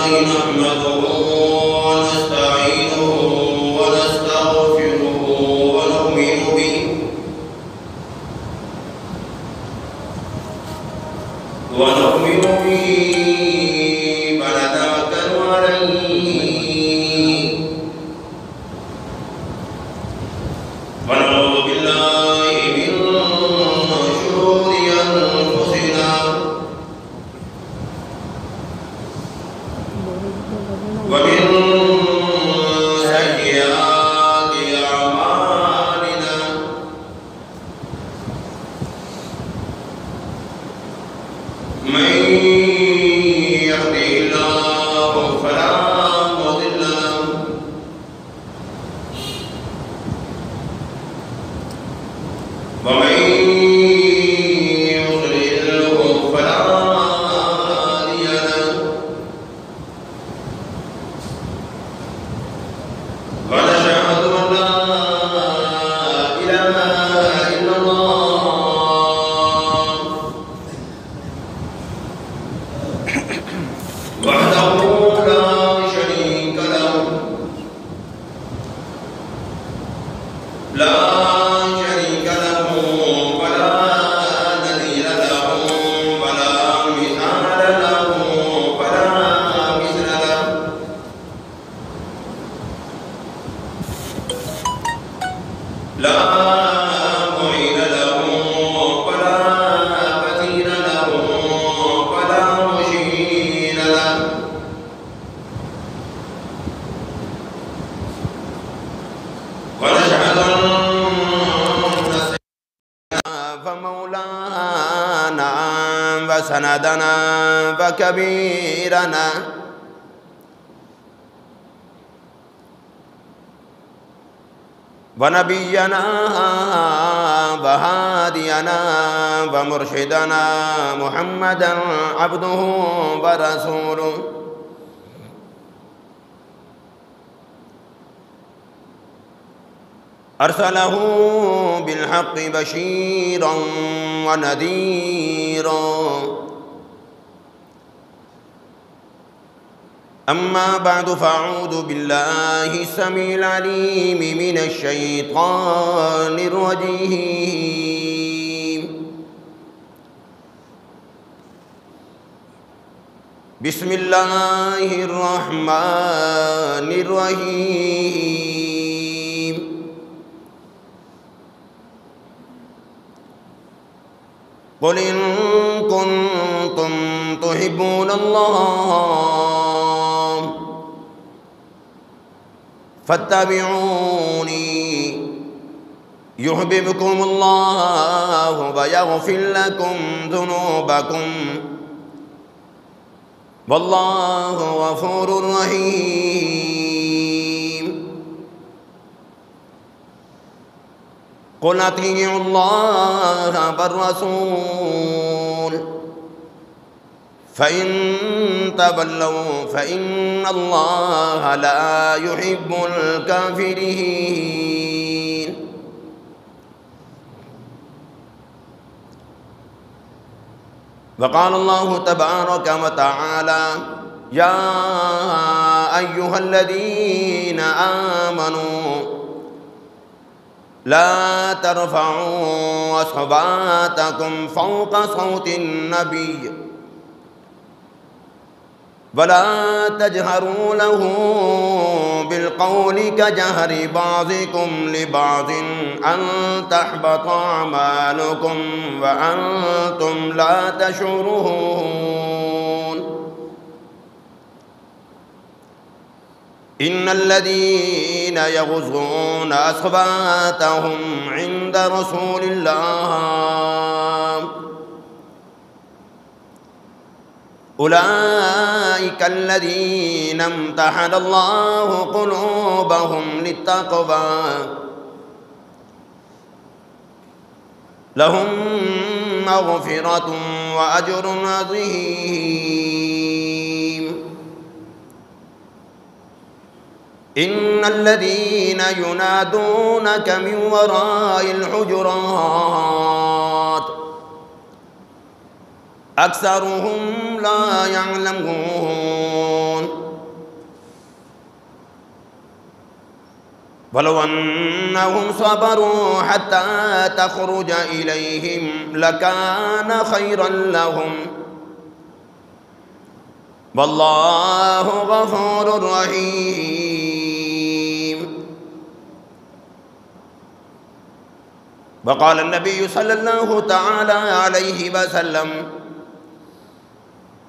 لله نحمده ونستعينه ونستغفره ونؤمن به ونتوكل عليه ونعوذ بالله من شرور أنفسنا ومن سيئات أعمالنا من يهده الله فلا مضل له ومن يضلله فلا هادي له ونشهد أن لا إله إلا الله وحده لا شريك له ولا نذير له ولا مثال له ولا مثل له لا معين له ولا بديل له ولا مشين له ونشهد أن سيدنا فمولانا وسندنا وكبيرنا ونبينا وهادينا ومرشدنا محمدا عبده ورسوله أرسله بالحق بشيرا ونذيرا أما بعد فأعوذ بالله السميع العليم من الشيطان الرجيم بسم الله الرحمن الرحيم قل إن كنتم تحبون الله فاتبعوني يحببكم الله ويغفر لكم ذنوبكم والله غفور رحيم قل أطيعوا الله والرسول فإن تولوا فإن الله لا يحب الكافرين وقال الله تبارك وتعالى يا أيها الذين آمنوا لا ترفعوا أصواتكم فوق صوت النبي ولا تجهروا له بالقول كجهر بعضكم لبعض أن تحبط أعمالكم وأنتم لا تشعرون إن الذين يغضون أصواتهم عند رسول الله أولئك الذين امتحن الله قلوبهم للتقوى لهم مغفرة وأجر عظيم إن الذين ينادونك من وراء الحجرات أكثرهم لا يعلمون ولو أنهم صبروا حتى تخرج إليهم لكان خيرا لهم والله غفور رحيم. وقال النبي صلى الله تعالى عليه وسلم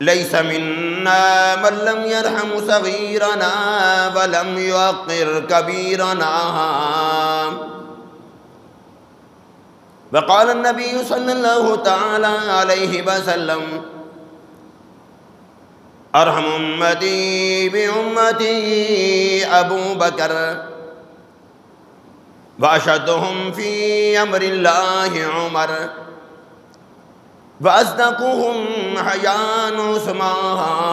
ليس منا من لم يرحم صغيرنا ولم يوقر كبيرنا. وقال النبي صلى الله تعالى عليه وسلم ارحم امتي بامتي ابو بكر واشدهم في امر الله عمر وأصدقهم حياء عثمان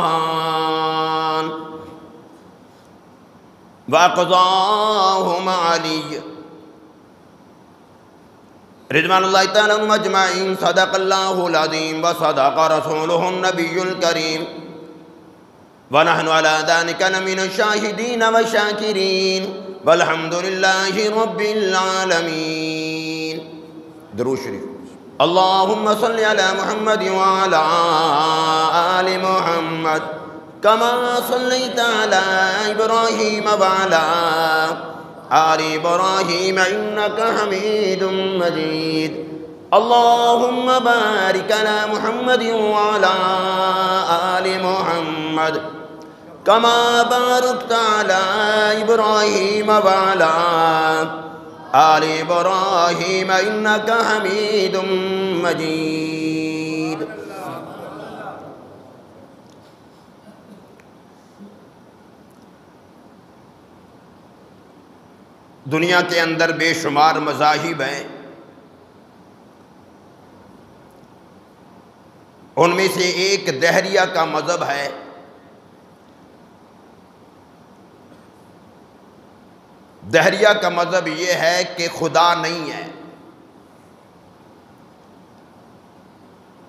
وأقضاهم علي رضوان الله تعالى عنهم أجمعين. صدق الله العظيم وصدق رسوله النبي الكريم ونحن على ذلك لمن الشاهدين والشاكرين والحمد لله رب العالمين. درود شریف. اللهم صل على محمد وعلى آل محمد كما صليت على إبراهيم وعلى آل إبراهيم إنك حميد مجيد. اللهم بارك على محمد وعلى آل محمد كما باركت على إبراهيم وعلى آل إبراهيم إنك حميد مجيد. دنیا کے اندر بے شمار مذاہب ہیں. ان میں سے ایک دہریہ کا مذہب ہے. دہریہ کا مذہب یہ ہے کہ خدا نہیں ہے.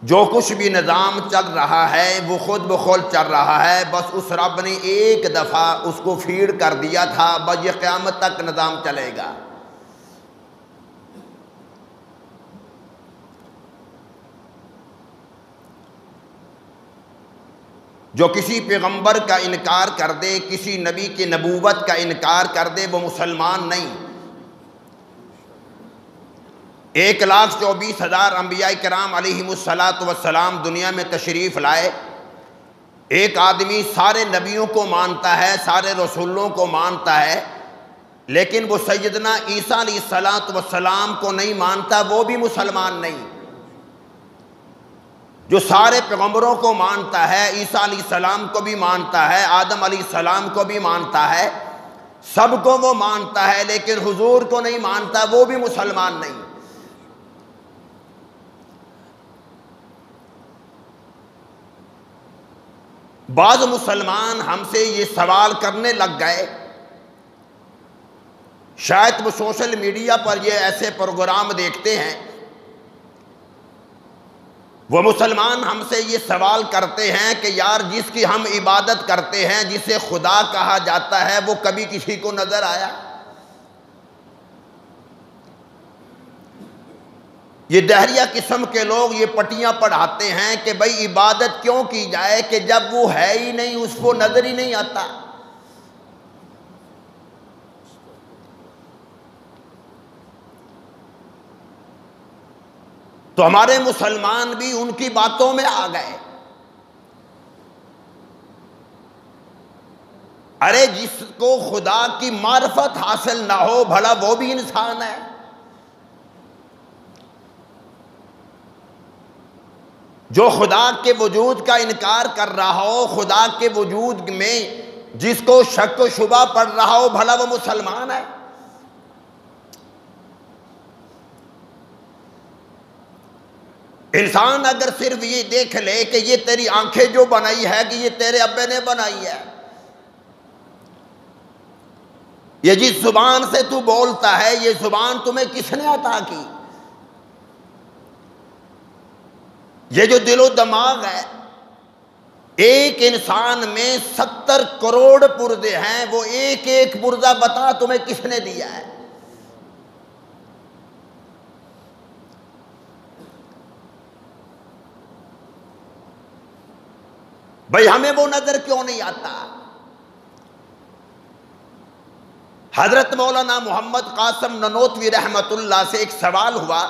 جو کچھ بھی نظام چل رہا ہے وہ خود بخود چل رہا ہے. بس اس رب نے ایک دفعہ اس کو فیڈ کر دیا تھا، بس یہ قیامت تک نظام چلے گا. جو کسی پیغمبر کا انکار کر دے، کسی نبی کی نبوت کا انکار کر دے، وہ مسلمان نہیں. 1,24,000 انبیاء کرام علیہم السلام دنیا میں تشریف لائے. ایک آدمی سارے نبیوں کو مانتا ہے، سارے رسولوں کو مانتا ہے، لیکن وہ سیدنا عیسیٰ علیہ السلام کو نہیں مانتا، وہ بھی مسلمان نہیں. جو سارے پیغمبروں کو مانتا ہے، عیسیٰ علیہ السلام کو بھی مانتا ہے، آدم علیہ السلام کو بھی مانتا ہے، سب کو وہ مانتا ہے، لیکن حضور کو نہیں مانتا، وہ بھی مسلمان نہیں. بعض مسلمان ہم سے یہ سوال کرنے لگ گئے، شاید وہ سوشل میڈیا پر یہ ایسے پروگرام دیکھتے ہیں. وہ مسلمان ہم سے یہ سوال کرتے ہیں کہ یار جس کی ہم عبادت کرتے ہیں، جسے خدا کہا جاتا ہے، وہ کبھی کسی کو نظر آیا؟ یہ دہریہ قسم کے لوگ یہ پٹیاں پڑھاتے ہیں کہ بھئی عبادت کیوں کی جائے کہ جب وہ ہے ہی نہیں، اس کو نظر ہی نہیں آتا. تو ہمارے مسلمان بھی ان کی باتوں میں آ گئے. ارے جس کو خدا کی معرفت حاصل نہ ہو، بھلا وہ بھی انسان ہے. جو خدا کے وجود کا انکار کر رہا ہو، خدا کے وجود میں جس کو شک و شبہ پڑ رہا ہو، بھلا وہ مسلمان ہے. انسان اگر صرف یہ دیکھ لے کہ یہ تیری آنکھیں جو بنائی ہے کہ یہ تیرے ابے نے بنائی ہے، یہ جس زبان سے تو بولتا ہے یہ زبان تمہیں کس نے عطا کی، یہ جو دل و دماغ ہے ایک انسان میں 70 کروڑ پرزے ہیں، وہ ایک ایک پرزہ بتا تمہیں کس نے دیا ہے؟ بھئی ہمیں وہ نظر کیوں نہیں آتا؟ حضرت مولانا محمد قاسم ننوتوی رحمت اللہ سے ایک سوال ہوا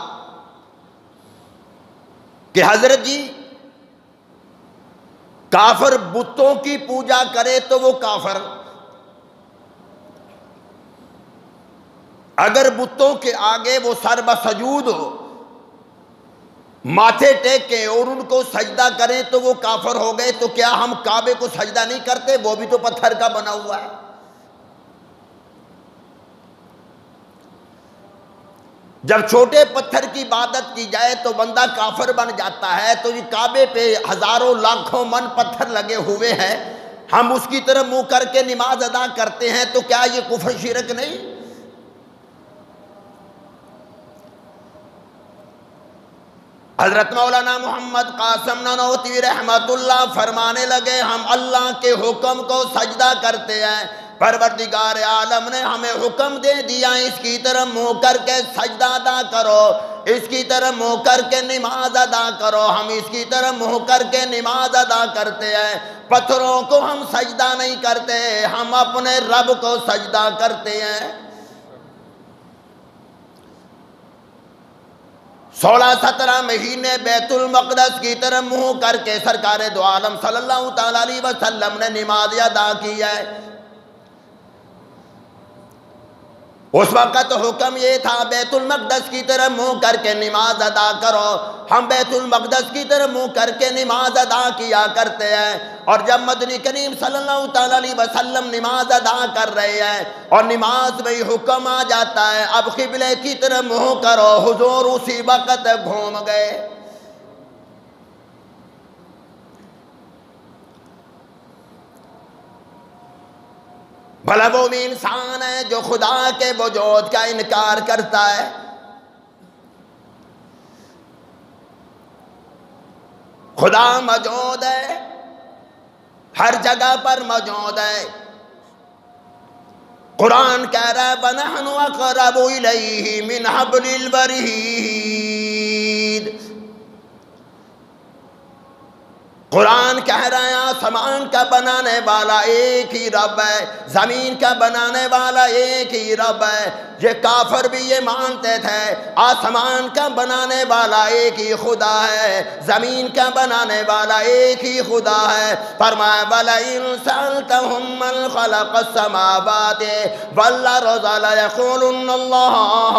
کہ حضرت جی کافر بتوں کی پوجا کرے تو وہ کافر، اگر بتوں کے آگے وہ سر بسجود ہو، ماتھے ٹیکیں اور ان کو سجدہ کریں تو وہ کافر ہو گئے، تو کیا ہم کعبے کو سجدہ نہیں کرتے؟ وہ بھی تو پتھر کا بنا ہوا ہے۔ جب چھوٹے پتھر کی عبادت کی جائے تو بندہ کافر بن جاتا ہے، تو یہ کعبے پہ ہزاروں لاکھوں من پتھر لگے ہوئے ہیں، ہم اس کی طرف منہ کر کے نماز ادا کرتے ہیں، تو کیا یہ کفر شرک نہیں؟ حضرت مولانا محمد قاسم ننوتوی رحمت اللہ فرمانے لگے ہم اللہ کے حکم کو سجدہ کرتے ہیں، پروردگار عالم نے ہمیں حکم دے دیا اس کی طرف منہ کر کے سجدہ ادا کرو، اس کی طرف منہ کر کے نماز ادا کرو، ہم اس کی طرف منہ کر کے نماز ادا کرتے ہیں، پتھروں کو ہم سجدہ نہیں کرتے، ہم اپنے رب کو سجدہ کرتے ہیں۔ 16-17 مہینے بیت المقدس کی طرف منہ کر کے سرکار دو عالم صلی اللہ تعالیٰ علیہ وسلم نے نماز ادا کی ہے۔ اس وقت حکم یہ تھا بیت المقدس کی طرف منہ کر کے نماز ادا کرو، ہم بیت المقدس کی طرف منہ کر کے نماز ادا کیا کرتے ہیں، اور جب مدنی کریم صلی اللہ تعالیٰ علیہ وسلم نماز ادا کر رہے ہیں اور نماز میں حکم آ جاتا ہے اب قبلے کی طرف منہ کرو، حضور اسی وقت گھوم گئے۔ بھلا وہ بھی انسان ہے جو خدا کے وجود کا انکار کرتا ہے؟ خدا موجود ہے، ہر جگہ پر موجود ہے۔ قرآن کہہ رہا ہے وَنَحْنُ أَقْرَبُ إِلَيْهِ مِنْ حَبْلِ الْوَرِيدِ۔ قرآن کہہ رہا ہے آسمان کا بنانے والا ایک ہی رب ہے، زمین کا بنانے والا ایک ہی رب ہے۔ یہ کافر بھی یہ مانتے تھے آسمان کا بنانے والا ایک ہی خدا ہے، زمین کا بنانے والا ایک ہی خدا ہے۔ فرمایا وَلَئِن سَأَلْتَهُم مَّنْ خَلَقَ السَّمَاوَاتِ وَالْأَرْضَ لَيَقُولُنَّ اللَّهُ۔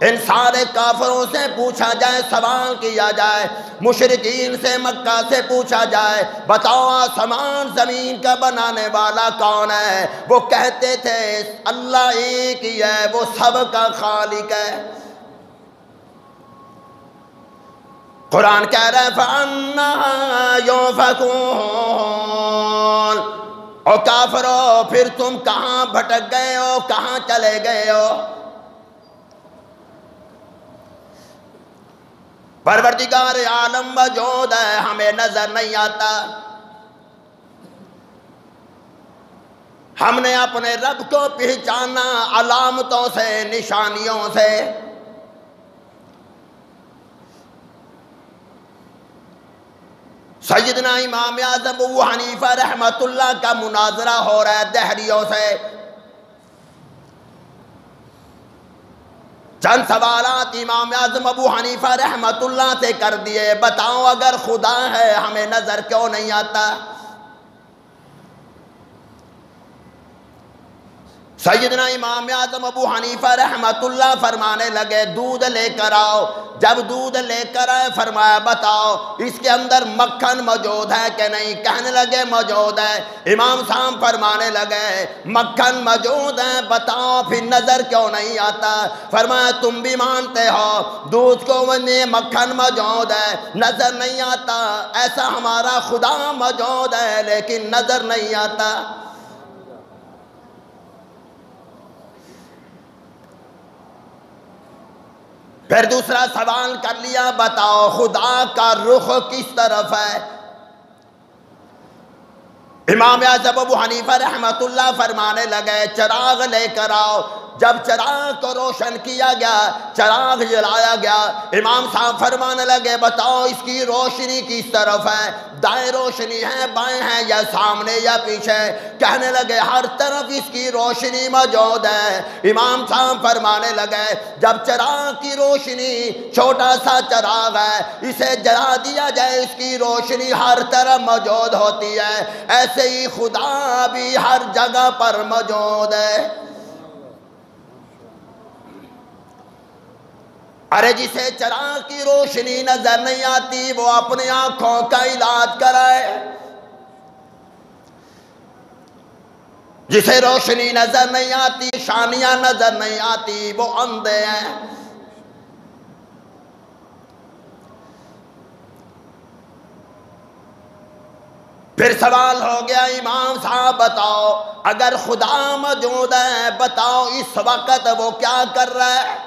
ان سارے کافروں سے پوچھا جائے، سوال کیا جائے، مشرکین سے مکہ سے پوچھا جائے بتاؤ آسمان زمین کا بنانے والا کون ہے؟ وہ کہتے تھے اللہ ایک ہی ہے، وہ سب کا خالق ہے۔ قرآن کہہ رہا ہے فَأَنَّا يُؤْفَكُونَ۔ او کافرو پھر تم کہاں بھٹک گئے ہو، کہاں چلے گئے ہو؟ پروردگار عالم موجود ہے، ہمیں نظر نہیں آتا۔ ہم نے اپنے رب کو پہچانا علامتوں سے، نشانیوں سے۔ سیدنا امام اعظم ابو حنیفہ رحمت اللہ کا مناظرہ ہو رہا ہے دہریوں سے۔ چند سوالات امام اعظم ابو حنیفہ رحمت اللہ سے کر دیے، بتاؤ اگر خدا ہے ہمیں نظر کیوں نہیں آتا؟ سیدنا امام اعظم ابو حنیفہ رحمت اللہ فرمانے لگے دودھ لے کر آؤ۔ جب دودھ لے کر آئے فرمایا بتاؤ اس کے اندر مکھن موجود ہے کہ نہیں؟ کہنے لگے موجود ہے۔ امام صاحب فرمانے لگے مکھن موجود ہے، بتاؤ پھر نظر کیوں نہیں آتا؟ فرمایا تم بھی مانتے ہو دودھ کو میں مکھن موجود ہے، نظر نہیں آتا، ایسا ہمارا خدا موجود ہے لیکن نظر نہیں آتا۔ پھر دوسرا سوال کر لیا بتاؤ خدا کا رخ کس طرف ہے؟ امام اعظم ابو حنیفہ رحمۃ اللہ فرمانے لگے چراغ لے کر آؤ۔ جب چراغ کو روشن کیا گیا، چراغ جلایا گیا، امام صاحب فرمانے لگے بتاؤ اس کی روشنی کس طرف ہے، دائیں روشنی ہے، بائیں ہے، یا سامنے یا پیچھے؟ کہنے لگے ہر طرف اس کی روشنی موجود ہے۔ امام صاحب فرمانے لگے جب چراغ کی روشنی، چھوٹا سا چراغ ہے، اسے جلا دیا جائے اس کی روشنی ہر طرف موجود ہوتی ہے، ایسے ہی خدا بھی ہر جگہ پر موجود ہے۔ ارے جسے چراغ کی روشنی نظر نہیں آتی وہ اپنی آنکھوں کا علاج کرائے، جسے روشنی نظر نہیں آتی، نشانیاں نظر نہیں آتی، وہ اندھے ہیں۔ پھر سوال ہو گیا امام صاحب بتاؤ اگر خدا موجود ہے بتاؤ اس وقت وہ کیا کر رہا ہے؟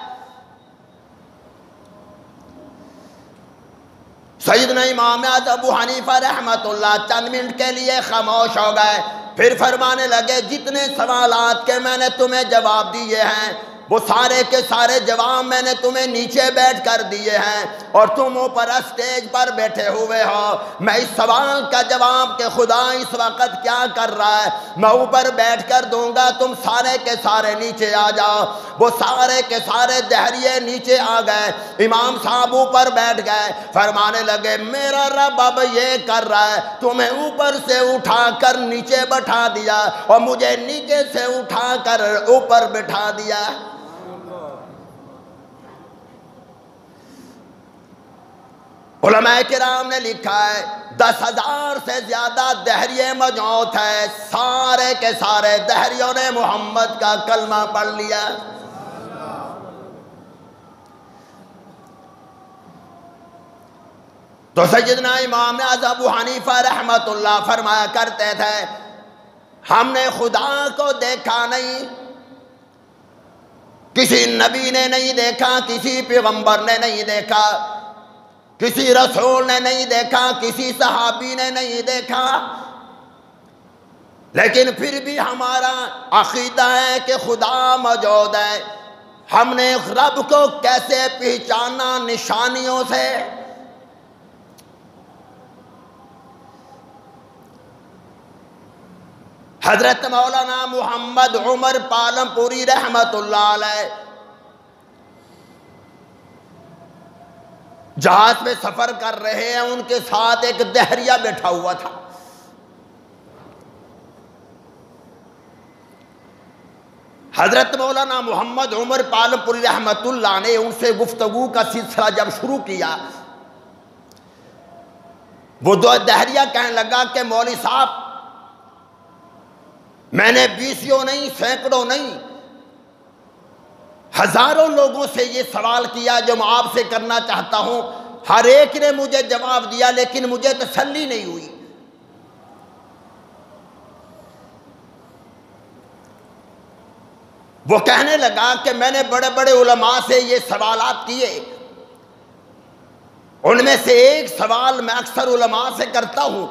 سیدنا امام اعظم ابو حنیفہ رحمۃ اللہ چند منٹ کے لیے خاموش ہو گئے، پھر فرمانے لگے جتنے سوالات کے میں نے تمہیں جواب دیے ہیں وہ سارے کے سارے جواب میں نے تمہیں نیچے بیٹھ کر دیے ہیں، اور تم اوپر اسٹیج پر بیٹھے ہوئے ہو۔ میں اس سوال کا جواب کہ خدا اس وقت کیا کر رہا ہے میں اوپر بیٹھ کر دوں گا، تم سارے کے سارے نیچے آ جاؤ۔ وہ سارے کے سارے دہریے نیچے آ گئے، امام صاحب اوپر بیٹھ گئے، فرمانے لگے میرا رب اب یہ کر رہا ہے تمہیں اوپر سے اٹھا کر نیچے بٹھا دیا اور مجھے نیچے سے اٹھا کر اوپر بٹھا دیا۔ علماء کرام نے لکھا ہے 10,000 سے زیادہ دہریے موجود ہیں، سارے کے سارے دہریوں نے محمد کا کلمہ پڑھ لیا۔ تو سیدنا امام اعظم ابو حنیفہ رحمۃ اللہ فرمایا کرتے تھے ہم نے خدا کو دیکھا نہیں، کسی نبی نے نہیں دیکھا، کسی پیغمبر نے نہیں دیکھا، کسی رسول نے نہیں دیکھا، کسی صحابی نے نہیں دیکھا، لیکن پھر بھی ہمارا عقیدہ ہے کہ خدا موجود ہے۔ ہم نے رب کو کیسے پہچانا؟ نشانیوں سے۔ حضرت مولانا محمد عمر پالم پوری رحمت اللہ علیہ جہاز میں سفر کر رہے ہیں، ان کے ساتھ ایک دہریہ بیٹھا ہوا تھا۔ حضرت مولانا محمد عمر پالم پوری رحمت اللہ نے ان سے گفتگو کا سلسلہ جب شروع کیا، وہ دو دہریہ کہنے لگا کہ مولوی صاحب میں نے 20 نہیں، سینکڑوں نہیں، ہزاروں لوگوں سے یہ سوال کیا جو میں آپ سے کرنا چاہتا ہوں، ہر ایک نے مجھے جواب دیا لیکن مجھے تسلی نہیں ہوئی۔ وہ کہنے لگا کہ میں نے بڑے بڑے علماء سے یہ سوالات کیے، ان میں سے ایک سوال میں اکثر علماء سے کرتا ہوں،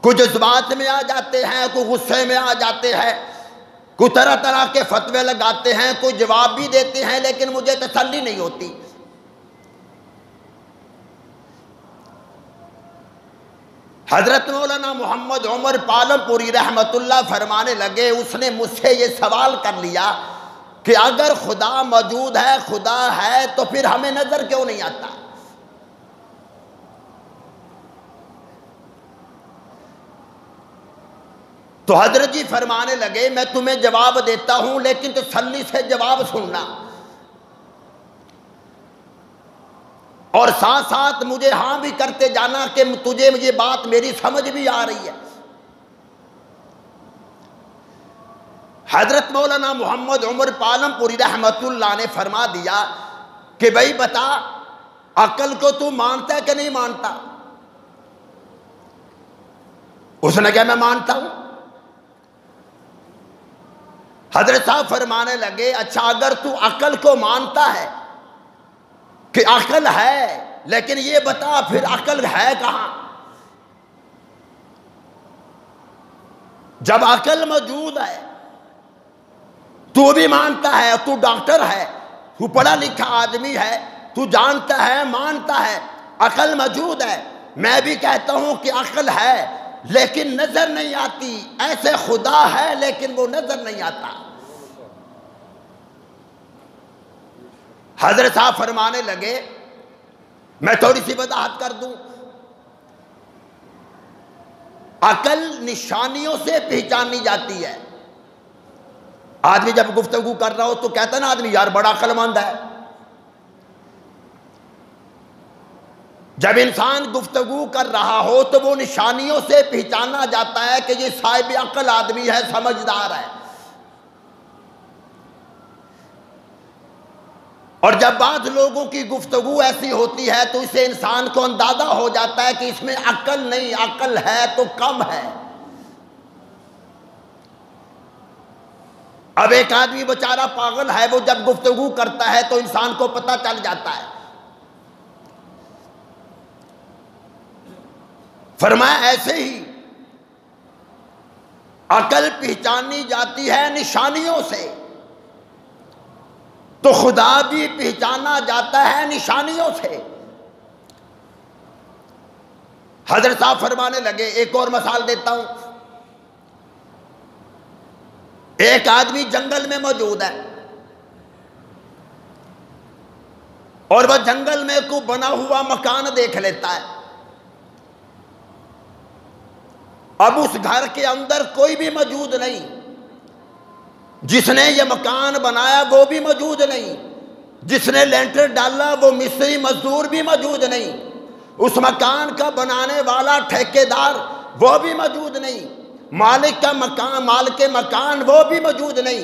کچھ جذبات میں آ جاتے ہیں، کوئی غصے میں آ جاتے ہیں، کوئی طرح طرح کے فتوے لگاتے ہیں، کوئی جواب بھی دیتے ہیں، لیکن مجھے تسلی نہیں ہوتی۔ حضرت مولانا محمد عمر پالم پوری رحمت اللہ فرمانے لگے اس نے مجھ سے یہ سوال کر لیا کہ اگر خدا موجود ہے، خدا ہے، تو پھر ہمیں نظر کیوں نہیں آتا؟ تو حضرت جی فرمانے لگے میں تمہیں جواب دیتا ہوں لیکن تسلی سے جواب سننا، اور ساتھ ساتھ مجھے ہاں بھی کرتے جانا کہ تجھے یہ بات میری سمجھ بھی آ رہی ہے۔ حضرت مولانا محمد عمر پالم پوری رحمت اللہ نے فرما دیا کہ بھائی بتا عقل کو تو مانتا ہے کہ نہیں مانتا؟ اس نے کہا میں مانتا ہوں۔ حضرت صاحب فرمانے لگے اچھا اگر تو عقل کو مانتا ہے کہ عقل ہے، لیکن یہ بتا پھر عقل ہے کہاں؟ جب عقل موجود ہے تو بھی مانتا ہے، تو ڈاکٹر ہے، تو پڑھا لکھا آدمی ہے، تو جانتا ہے، مانتا ہے، عقل موجود ہے۔ میں بھی کہتا ہوں کہ عقل ہے لیکن نظر نہیں آتی، ایسے خدا ہے لیکن وہ نظر نہیں آتا۔ حضرت صاحب فرمانے لگے، میں تھوڑی سی وضاحت کر دوں، عقل نشانیوں سے پہچانی جاتی ہے۔ آدمی جب گفتگو کر رہا ہو تو کہتا ہے نا آدمی یار بڑا عقل مند ہے۔ جب انسان گفتگو کر رہا ہو تو وہ نشانیوں سے پہچانا جاتا ہے کہ یہ صاحب عقل آدمی ہے، سمجھدار ہے۔ اور جب بعض لوگوں کی گفتگو ایسی ہوتی ہے تو اسے انسان کو اندازہ ہو جاتا ہے کہ اس میں عقل نہیں، عقل ہے تو کم ہے۔ اب ایک آدمی بیچارہ پاگل ہے، وہ جب گفتگو کرتا ہے تو انسان کو پتہ چل جاتا ہے۔ فرمایا ایسے ہی عقل پہچانی جاتی ہے نشانیوں سے، تو خدا بھی پہچانا جاتا ہے نشانیوں سے۔ حضرت صاحب فرمانے لگے، ایک اور مثال دیتا ہوں۔ ایک آدمی جنگل میں موجود ہے اور وہ جنگل میں کوئی بنا ہوا مکان دیکھ لیتا ہے۔ اب اس گھر کے اندر کوئی بھی موجود نہیں، جس نے یہ مکان بنایا وہ بھی موجود نہیں، جس نے لینٹر ڈالا وہ مستری مزدور بھی موجود نہیں، اس مکان کا بنانے والا ٹھیکیدار وہ بھی موجود نہیں، مالک مکان وہ بھی موجود نہیں،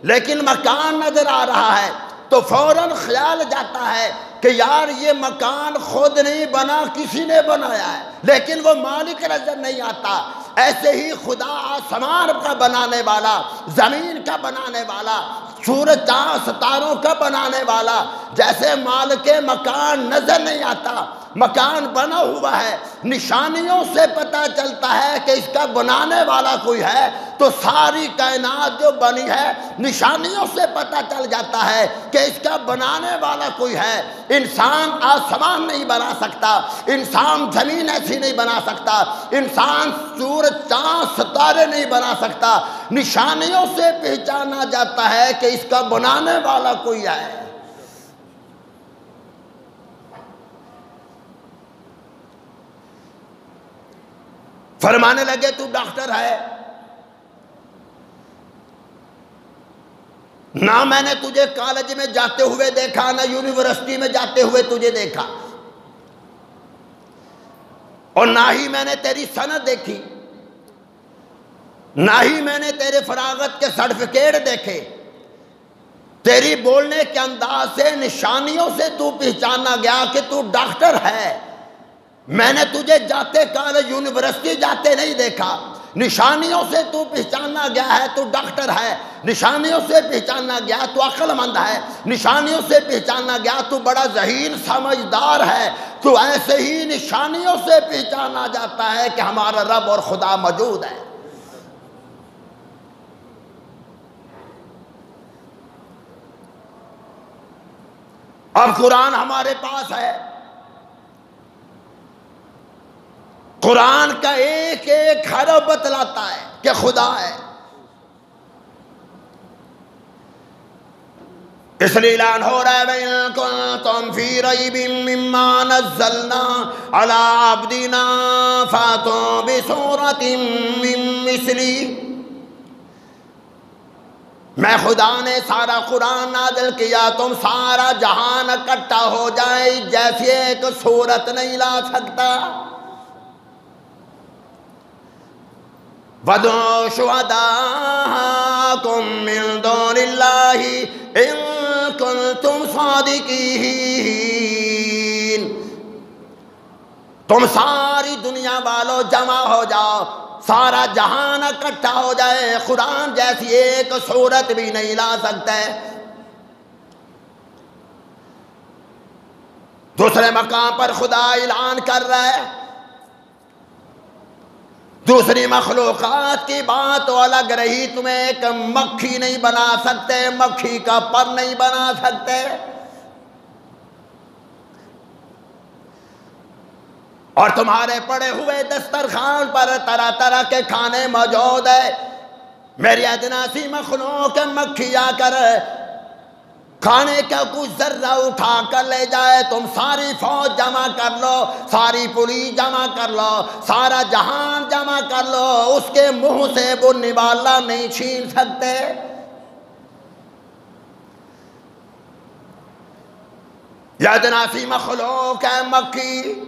لیکن مکان نظر آ رہا ہے تو فوراً خیال جاتا ہے کہ یار یہ مکان خود نہیں بنا، کسی نے بنایا ہے، لیکن وہ مالک نظر نہیں آتا۔ ایسے ہی خدا آسمان کا بنانے والا، زمین کا بنانے والا، سورج چاند ستاروں کا بنانے والا، جیسے مالک مکان نظر نہیں آتا، مکان بنا ہوا ہے، نشانیوں سے پتہ چلتا ہے کہ اس کا بنانے والا کوئی ہے، تو ساری کائنات جو بنی ہے نشانیوں سے پتہ چل جاتا ہے کہ اس کا بنانے والا کوئی ہے۔ انسان آسمان نہیں بنا سکتا، انسان زمین ایسی نہیں بنا سکتا، انسان سورج چاند ستارے نہیں بنا سکتا، نشانیوں سے پہچانا جاتا ہے کہ اس کا بنانے والا کوئی ہے۔ فرمانے لگے تو ڈاکٹر ہے، نہ میں نے تجھے کالج میں جاتے ہوئے دیکھا، نہ یونیورسٹی میں جاتے ہوئے تجھے دیکھا، اور نہ ہی میں نے تیری سند دیکھی، نہ ہی میں نے تیرے فراغت کے سرٹیفکیٹ دیکھے، تیری بولنے کے انداز سے نشانیوں سے تو پہچانا گیا کہ تو ڈاکٹر ہے۔ میں نے تجھے جاتے کالج یونیورسٹی جاتے نہیں دیکھا، نشانیوں سے تو پہچانا گیا ہے تو ڈاکٹر ہے، نشانیوں سے پہچانا گیا تو عقل مند ہے، نشانیوں سے پہچانا گیا تو بڑا ذہین سمجھدار ہے۔ تو ایسے ہی نشانیوں سے پہچانا جاتا ہے کہ ہمارا رب اور خدا موجود ہے۔ اب قرآن ہمارے پاس ہے، قرآن کا ایک ایک حرف بتلاتا ہے کہ خدا ہے۔ اس لیے اعلان ہو رہا ہے وَإِن كُنتُمْ فِي رَيْبٍ مِّمَّا نَزَّلْنَا عَلَىٰ عَبْدِنَا فَأْتُوا بِسُورَةٍ مِّن مِّثْلِهِ۔ میں خدا نے سارا قرآن نازل کیا، تم سارا جہان اکٹھا ہو جائے، جیسی ایک صورت نہیں لا سکتا۔ وَادْعُوا شُهَدَاءَكُم مِّن دُونِ اللَّهِ إِن كُنتُمْ صَادِقِينَ۔ تم ساری دنیا والوں جمع ہو جاؤ، سارا جہان اکٹھا ہو جائے، قرآن جیسی ایک صورت بھی نہیں لا سکتا ہے۔ دوسرے مقام پر خدا اعلان کر رہا ہے، دوسری مخلوقات کی بات تو الگ رہی، تمہیں ایک مکھی نہیں بنا سکتے، مکھی کا پر نہیں بنا سکتے، اور تمہارے پڑے ہوئے دسترخوان پر طرح طرح کے کھانے موجود ہیں، میری ادنا سی مخلوق مکھی آ کر کھانے کا کچھ ذرہ اٹھا کر لے جائے، تم ساری فوج جمع کر لو، ساری پولیس جمع کر لو، سارا جہان جمع کر لو، اس کے منہ سے وہ نوالا نہیں چھین سکتے۔ یا جناسی مخلوق ہے مکھی،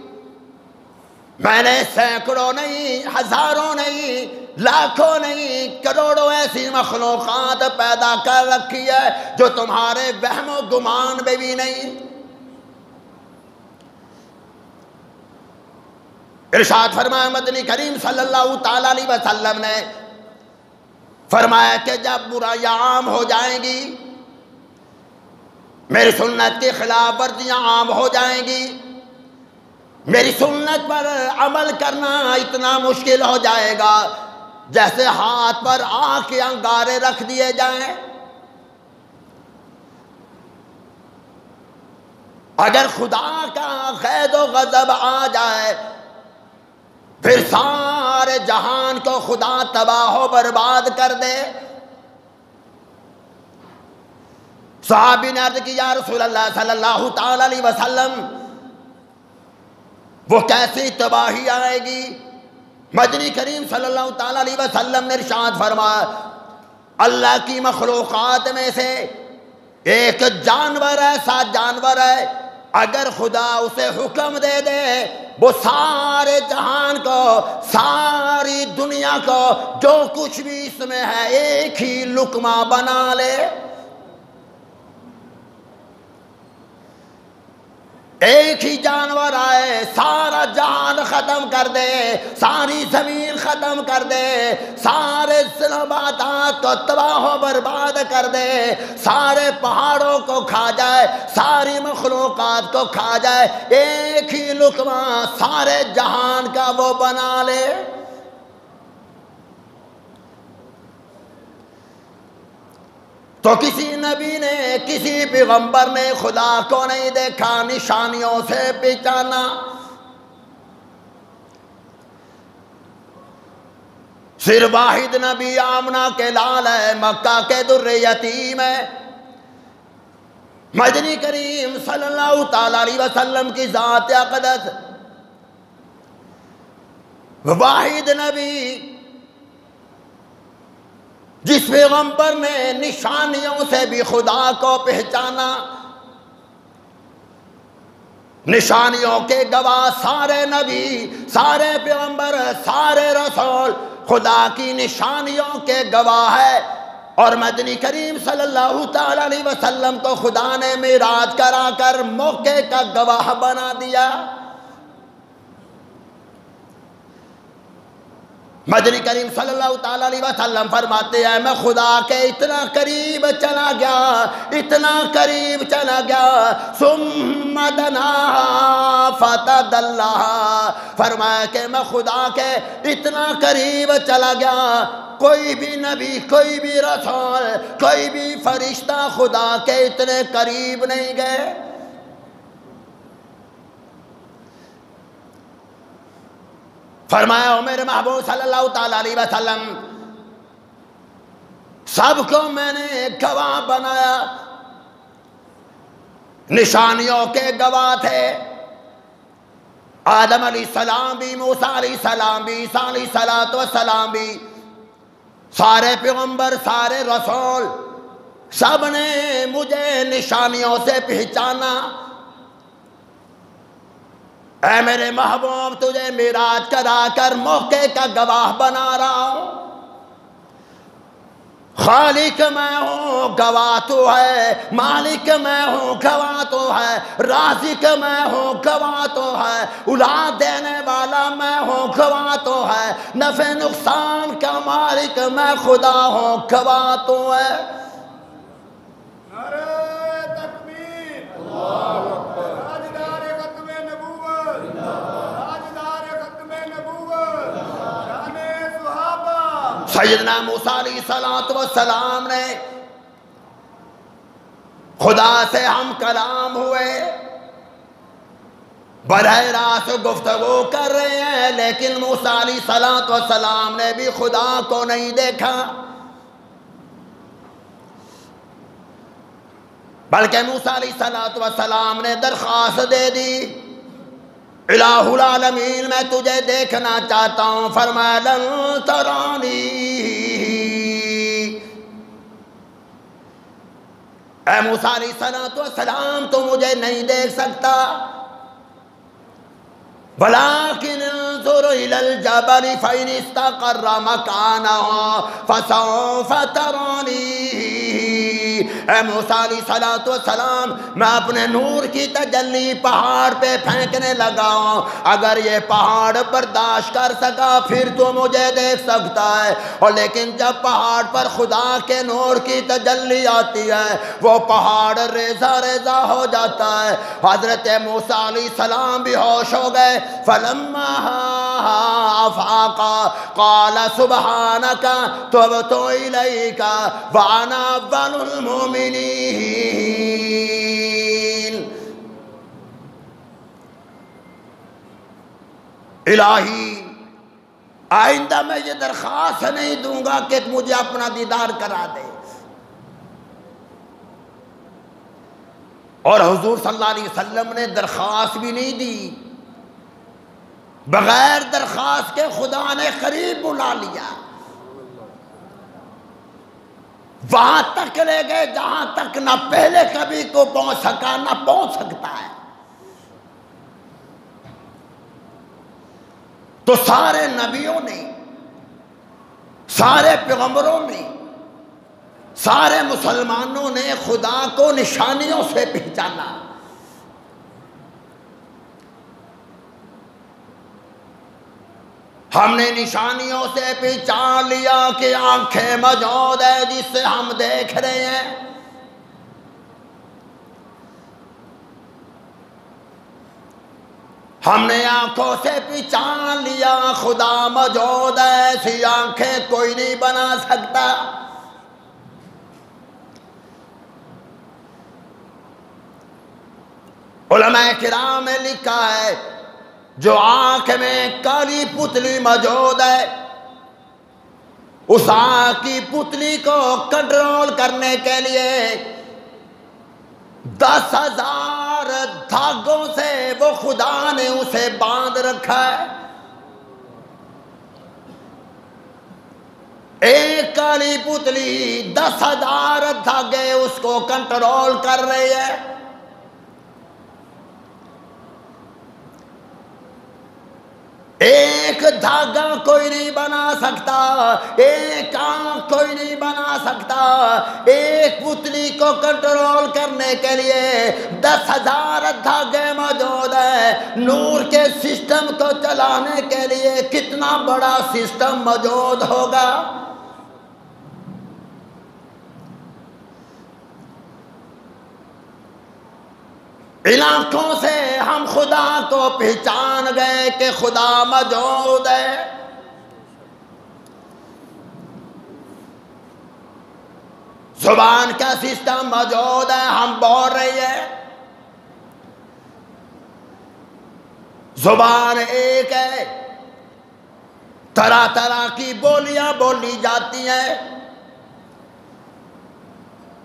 میں نے سینکڑوں نہیں، ہزاروں نہیں، لاکھوں نہیں، کروڑوں ایسی مخلوقات پیدا کر رکھی ہے جو تمہارے وہم و گمان میں بھی نہیں۔ ارشاد فرمایا مدنی کریم صلی اللہ تعالیٰ علیہ وسلم نے، فرمایا کہ جب برائیاں عام ہو جائیں گی، میری سنت کی خلاف ورزیاں عام ہو جائیں گی، میری سنت پر عمل کرنا اتنا مشکل ہو جائے گا جیسے ہاتھ پر آگ کے انگارے رکھ دیے جائیں۔ اگر خدا کا غیظ و غضب آ جائے پھر سارے جہان کو خدا تباہ و برباد کر دے۔ صحابی نے عرض کی یا رسول اللہ صلی اللہ تعالی علیہ وسلم وہ کیسی تباہی آئے گی؟ مدنی کریم صلی اللہ تعالی علیہ وسلم نے ارشاد فرمایا، اللہ کی مخلوقات میں سے ایک جانور ایسا جانور ہے، اگر خدا اسے حکم دے دے وہ سارے جہان کو، ساری دنیا کو، جو کچھ بھی اس میں ہے ایک ہی لقمہ بنا لے، ایک ہی جانور آئے سارا جہان ختم کر دے، ساری زمین ختم کر دے، سارے نباتات کو تباہ و برباد کر دے، سارے پہاڑوں کو کھا جائے، ساری مخلوقات کو کھا جائے، ایک ہی لقمہ سارے جہان کا وہ بنا لے۔ تو کسی نبی نے، کسی پیغمبر نے خدا کو نہیں دیکھا، نشانیوں سے پہچانا۔ صرف واحد نبی آمنہ کے لال ہے، مکہ کے در یتیم ہے، مدنی کریم صلی اللہ تعالی علیہ وسلم کی ذات اقدس، واحد نبی جس پیغمبر نے نشانیوں سے بھی خدا کو پہچانا۔ نشانیوں کے گواہ سارے نبی، سارے پیغمبر، سارے رسول خدا کی نشانیوں کے گواہ ہے، اور مدنی کریم صلی اللہ تعالی علیہ وسلم کو خدا نے معراج کرا کر موقع کا گواہ بنا دیا۔ مدنی کریم صلی اللہ تعالی علیہ وسلم فرماتے ہیں میں خدا کے اتنا قریب چلا گیا، اتنا قریب چلا گیا، ثم دنا فتدلّا، فرمایا کہ میں خدا کے اتنا قریب چلا گیا، کوئی بھی نبی، کوئی بھی رسول، کوئی بھی فرشتہ خدا کے اتنے قریب نہیں گئے۔ فرمایا او میرے محبوب صلی اللہ تعالی علیہ وسلم، سب کو میں نے گواہ بنایا، نشانیوں کے گواہ تھے، آدم علیہ السلام بھی، موسیٰ علیہ السلام بھی، عیسیٰ علیہ السلام بھی، سارے پیغمبر، سارے رسول، سب نے مجھے نشانیوں سے پہچانا۔ اے میرے محبوب تجھے معراج کرا کر موقع کا گواہ بنا رہا ہوں، خالق میں ہوں گواہ تو ہے، مالک میں ہوں گواہ تو ہے، رازق میں ہوں گواہ تو ہے، اولاد دینے والا میں ہوں گواہ تو ہے، نفع نقصان کا مالک میں خدا ہوں گواہ تو ہے۔ سیدنا موسیٰ علیہ السلام نے خدا سے ہم کلام ہوئے، براہ راست گفتگو کر رہے ہیں، لیکن موسیٰ علیہ السلام نے بھی خدا کو نہیں دیکھا، بلکہ موسیٰ علیہ السلام نے درخواست دے دی، الہ العالمین میں تجھے دیکھنا چاہتا ہوں، فرمایا لن ترانی، اے موسیٰ علیہ السلام تو مجھے نہیں دیکھ سکتا، وَلَٰكِنِ انظُرْ إِلَى الْجَبَلِ فَإِنِ اسْتَقَرَّ مَكَانَهُ فَسَوْفَ تَرَانِي، اے موسیٰ علیہ السلام میں اپنے نور کی تجلی پہاڑ پہ پھینکنے لگا ہوں، اگر یہ پہاڑ برداشت کر سکا پھر تو مجھے دیکھ سکتا ہے، اور لیکن جب پہاڑ پر خدا کے نور کی تجلی آتی ہے وہ پہاڑ ریزہ ریزہ ہو جاتا ہے۔ حضرت موسیٰ علیہ السلام بھی ہوش ہو گئے، فَلَمَّا أَفَاقَ قَالَ سُبْحَانَكَ تُبْتُ إِلَيْكَ وَأَنَا أَوَّلُ الْمُؤْمِنِينَ۔ الہی آئندہ میں یہ درخواست نہیں دوں گا کہ مجھے اپنا دیدار کرا دے، اور حضور صلی اللہ علیہ وسلم نے درخواست بھی نہیں دی، بغیر درخواست کے خدا نے قریب بلا لیا، وہاں تک لے گئے جہاں تک نہ پہلے کبھی کو پہنچ سکا نہ پہنچ سکتا ہے۔ تو سارے نبیوں نے، سارے پیغمبروں نے، سارے مسلمانوں نے خدا کو نشانیوں سے پہچانا، ہم نے نشانیوں سے پہچان لیا کہ آنکھیں موجود ہے جس سے ہم دیکھ رہے ہیں، ہم نے آنکھوں سے پہچان لیا خدا موجود ہے، ایسی آنکھیں کوئی نہیں بنا سکتا۔ علماء کرام نے لکھا ہے جو آنکھ میں کالی پتلی موجود ہے، اس آنکھ کی پتلی کو کنٹرول کرنے کے لیے 10,000 دھاگوں سے وہ خدا نے اسے باندھ رکھا ہے، ایک کالی پتلی 10,000 دھاگے اس کو کنٹرول کر رہی ہے۔ ایک دھاگا کوئی نہیں بنا سکتا، ایک آنکھ کوئی نہیں بنا سکتا، ایک پتلی کو کنٹرول کرنے کے لیے 10,000 دھاگے موجود ہیں۔ نور کے سسٹم کو چلانے کے لیے کتنا بڑا سسٹم موجود ہوگا۔ ان آنکھوں سے ہم خدا کو پہچان گئے کہ خدا موجود ہے۔ زبان کا سسٹم موجود ہے، ہم بول رہے ہیں، زبان ایک ہے، طرح طرح کی بولیاں بولی جاتی ہیں،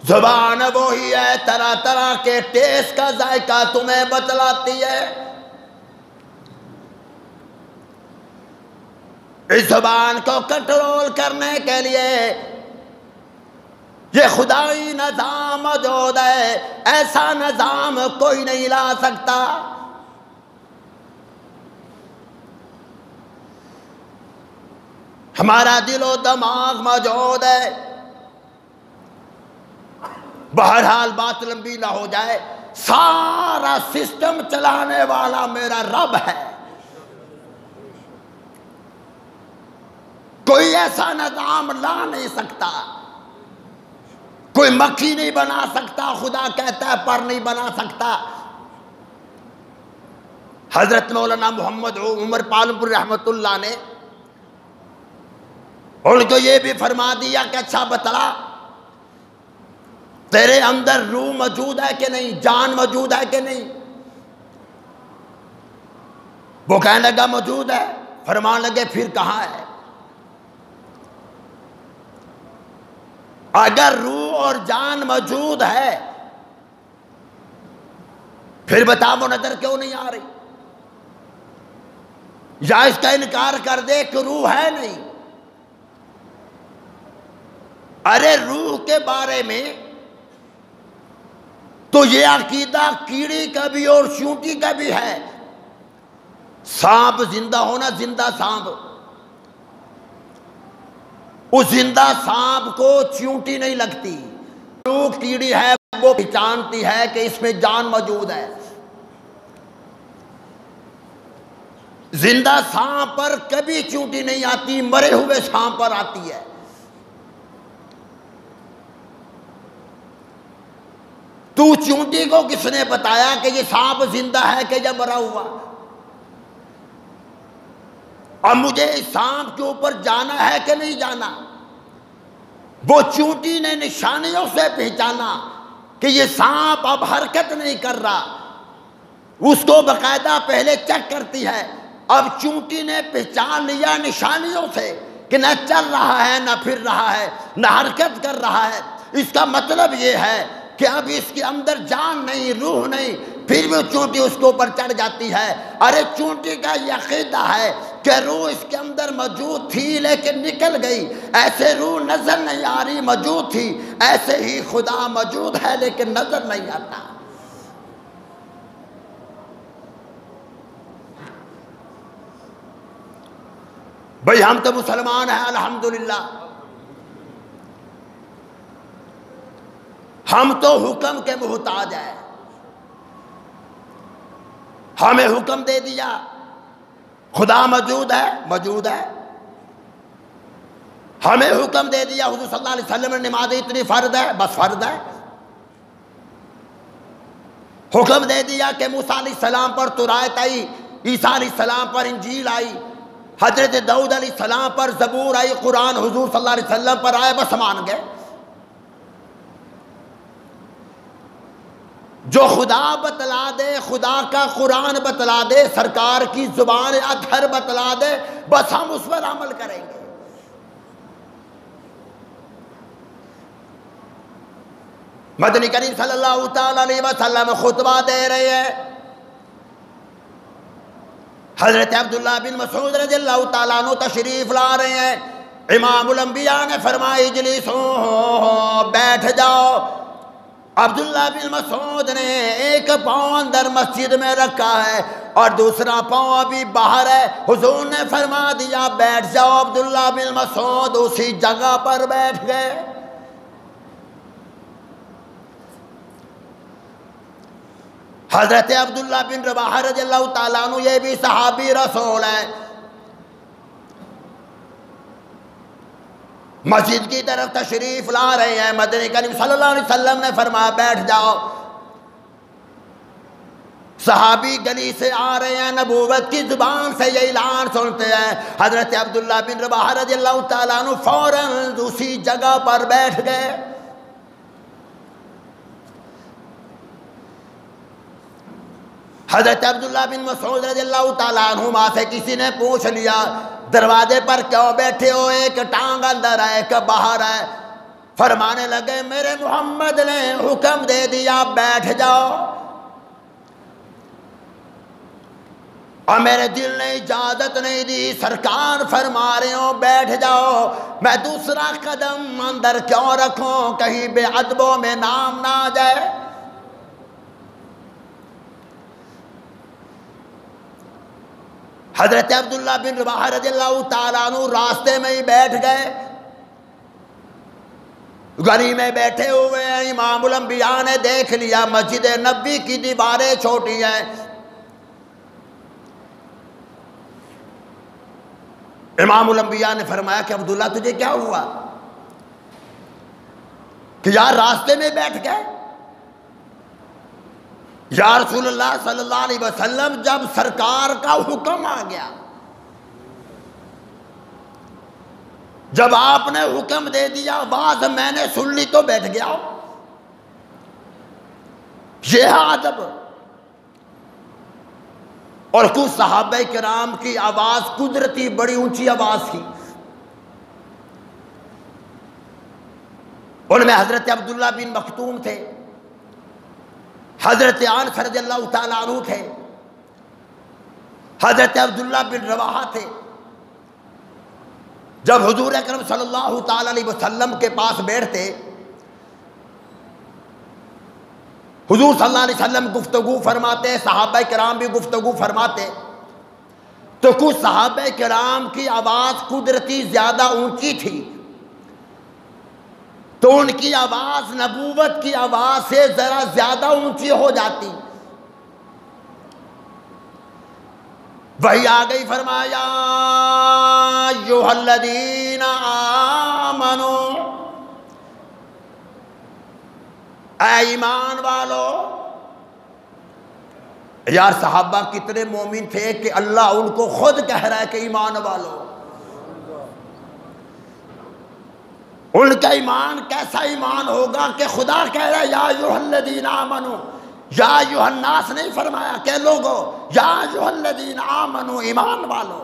زبان وہی ہے، طرح طرح کے ٹیسٹ کا ذائقہ تمہیں بتلاتی ہے۔ اس زبان کو کنٹرول کرنے کے لیے یہ خدائی نظام موجود ہے، ایسا نظام کوئی نہیں لا سکتا۔ ہمارا دل و دماغ موجود ہے، بہرحال بات لمبی نہ ہو جائے، سارا سسٹم چلانے والا میرا رب ہے۔ کوئی ایسا نظام لا نہیں سکتا، کوئی مکھی نہیں بنا سکتا، خدا کہتا ہے پر نہیں بنا سکتا۔ حضرت مولانا محمد عمر پالپور رحمت اللہ نے ان کو یہ بھی فرما دیا کہ اچھا بتلا تیرے اندر روح موجود ہے کہ نہیں، جان موجود ہے کہ نہیں؟ وہ کہنے لگا موجود ہے۔ فرمان لگے پھر کہاں ہے؟ اگر روح اور جان موجود ہے پھر بتا وہ نظر کیوں نہیں آ رہی؟ یا اس کا انکار کر دے کہ روح ہے نہیں۔ ارے روح کے بارے میں تو یہ عقیدہ کیڑی کا بھی اور چونٹی کا بھی ہے۔ سانپ زندہ ہونا، زندہ سانپ، اس زندہ سانپ کو چونٹی نہیں لگتی۔ روح کیڑی ہے، وہ پہچانتی ہے کہ اس میں جان موجود ہے۔ زندہ سانپ پر کبھی چونٹی نہیں آتی، مرے ہوئے سانپ پر آتی ہے۔ تو چونٹی کو کس نے بتایا کہ یہ سانپ زندہ ہے کہ یا مرا ہوا؟ اور مجھے اس سانپ کے اوپر جانا ہے کہ نہیں جانا؟ وہ چونٹی نے نشانیوں سے پہچانا کہ یہ سانپ اب حرکت نہیں کر رہا، اس کو باقاعدہ پہلے چیک کرتی ہے۔ اب چونٹی نے پہچان لیا نشانیوں سے کہ نہ چل رہا ہے، نہ پھر رہا ہے، نہ حرکت کر رہا ہے۔ اس کا مطلب یہ ہے کہ اب اس کے اندر جان نہیں، روح نہیں، پھر بھی چونٹی اس کے اوپر چڑھ جاتی ہے۔ ارے چونٹی کا یہ عقیدہ ہے کہ روح اس کے اندر موجود تھی لیکن نکل گئی۔ ایسے روح نظر نہیں آ رہی، موجود تھی، ایسے ہی خدا موجود ہے لیکن نظر نہیں آتا۔ بھئی ہم تو مسلمان ہیں الحمدللہ، ہم تو حکم کے محتاج ہیں۔ ہمیں حکم دے دیا خدا موجود ہے، موجود ہے۔ ہمیں حکم دے دیا حضور صلی اللہ علیہ وسلم نے نماز اتنی فرض ہے، بس فرض ہے۔ حکم دے دیا کہ موسیٰ علیہ السلام پر تورات آئی، عیسیٰ علیہ السلام پر انجیل آئی، حضرت داؤد علیہ السلام پر زبور آئی، قرآن حضور صلی اللہ علیہ وسلم پر آئے، بس مان گئے۔ جو خدا بتلا دے، خدا کا قرآن بتلا دے، سرکار کی زبان اطہر بتلا دے، بس ہم اس پر عمل کریں گے۔ مدنی کریم صلی اللہ تعالی علیہ وسلم خطبہ دے رہے ہیں، حضرت عبداللہ بن مسعود رضی اللہ تعالیٰ عنہ تشریف لا رہے ہیں۔ امام الانبیاء نے فرمایا اجلسوا، بیٹھ جاؤ۔ عبداللہ بن مسعود نے ایک پاؤں اندر مسجد میں رکھا ہے اور دوسرا پاؤں ابھی باہر ہے۔ حضور نے فرما دیا بیٹھ جاؤ۔ عبداللہ بن مسعود اسی جگہ پر بیٹھ گئے۔ حضرت عبداللہ بن رواحہ رضی اللہ تعالیٰ عنہ یہ بھی صحابی رسول ہے، مسجد کی طرف تشریف لا رہے ہیں۔ مدنی کریم صلی اللہ علیہ وسلم نے فرمایا بیٹھ جاؤ۔ صحابی گلی سے آ رہے ہیں، نبوت کی زبان سے یہ اعلان سنتے ہیں۔ حضرت عبداللہ بن رواحہ رضی اللہ تعالیٰ عنہ فوراً اسی جگہ پر بیٹھ گئے۔ حضرت عبداللہ بن مسعود رضی اللہ تعالیٰ عنہما سے کسی نے پوچھ لیا دروازے پر کیوں بیٹھے ہو، ایک ٹانگ اندر ہے ایک باہر ہے؟ فرمانے لگے میرے محمد نے حکم دے دیا بیٹھ جاؤ، اور میرے دل نے اجازت نہیں دی، سرکار فرما رہے ہو بیٹھ جاؤ، میں دوسرا قدم اندر کیوں رکھوں، کہیں بے ادبوں میں نام نہ آ جائے۔ حضرت عبداللہ بن رواحہ رضی اللہ تعالیٰ عنہ راستے میں ہی بیٹھ گئے، گلی میں بیٹھے ہوئے ہیں۔ امام الانبیاء نے دیکھ لیا مسجد نبوی کی دیواریں چھوٹی ہیں۔ امام الانبیاء نے فرمایا کہ عبداللہ تجھے کیا ہوا کہ یار راستے میں بیٹھ گئے؟ یا رسول اللہ صلی اللہ علیہ وسلم جب سرکار کا حکم آ گیا جب آپ نے حکم دے دیا آواز میں نے سن لی تو بیٹھ گیا. یہ ہے ادب. اور کچھ صحابہ کرام کی آواز قدرتی بڑی اونچی آواز تھی. ان میں حضرت عبداللہ بن مختوم تھے، حضرت انس رضی اللہ تعالیٰ عنہ تھے، حضرت عبداللہ بن رواحہ تھے. جب حضور اکرم صلی اللہ تعالیٰ علیہ وسلم کے پاس بیٹھتے، حضور صلی اللہ علیہ وسلم گفتگو فرماتے، صحابہ کرام بھی گفتگو فرماتے، تو کچھ صحابہ کرام کی آواز قدرتی زیادہ اونچی تھی، تو ان کی آواز نبوت کی آواز سے ذرا زیادہ اونچی ہو جاتی. وہی آ گئی، فرمایا ایھا الذین آمنوا، اے ایمان والو. یار صحابہ کتنے مومن تھے کہ اللہ ان کو خود کہہ رہا ہے کہ ایمان والو. ان کا ایمان کیسا ایمان ہوگا کہ خدا کہہ رہا ہے یا ایھا الذین آمنوا، یا ایھا الناس نہیں فرمایا کہ لوگو، یا ایھا الذین آمنوا، ایمان والو.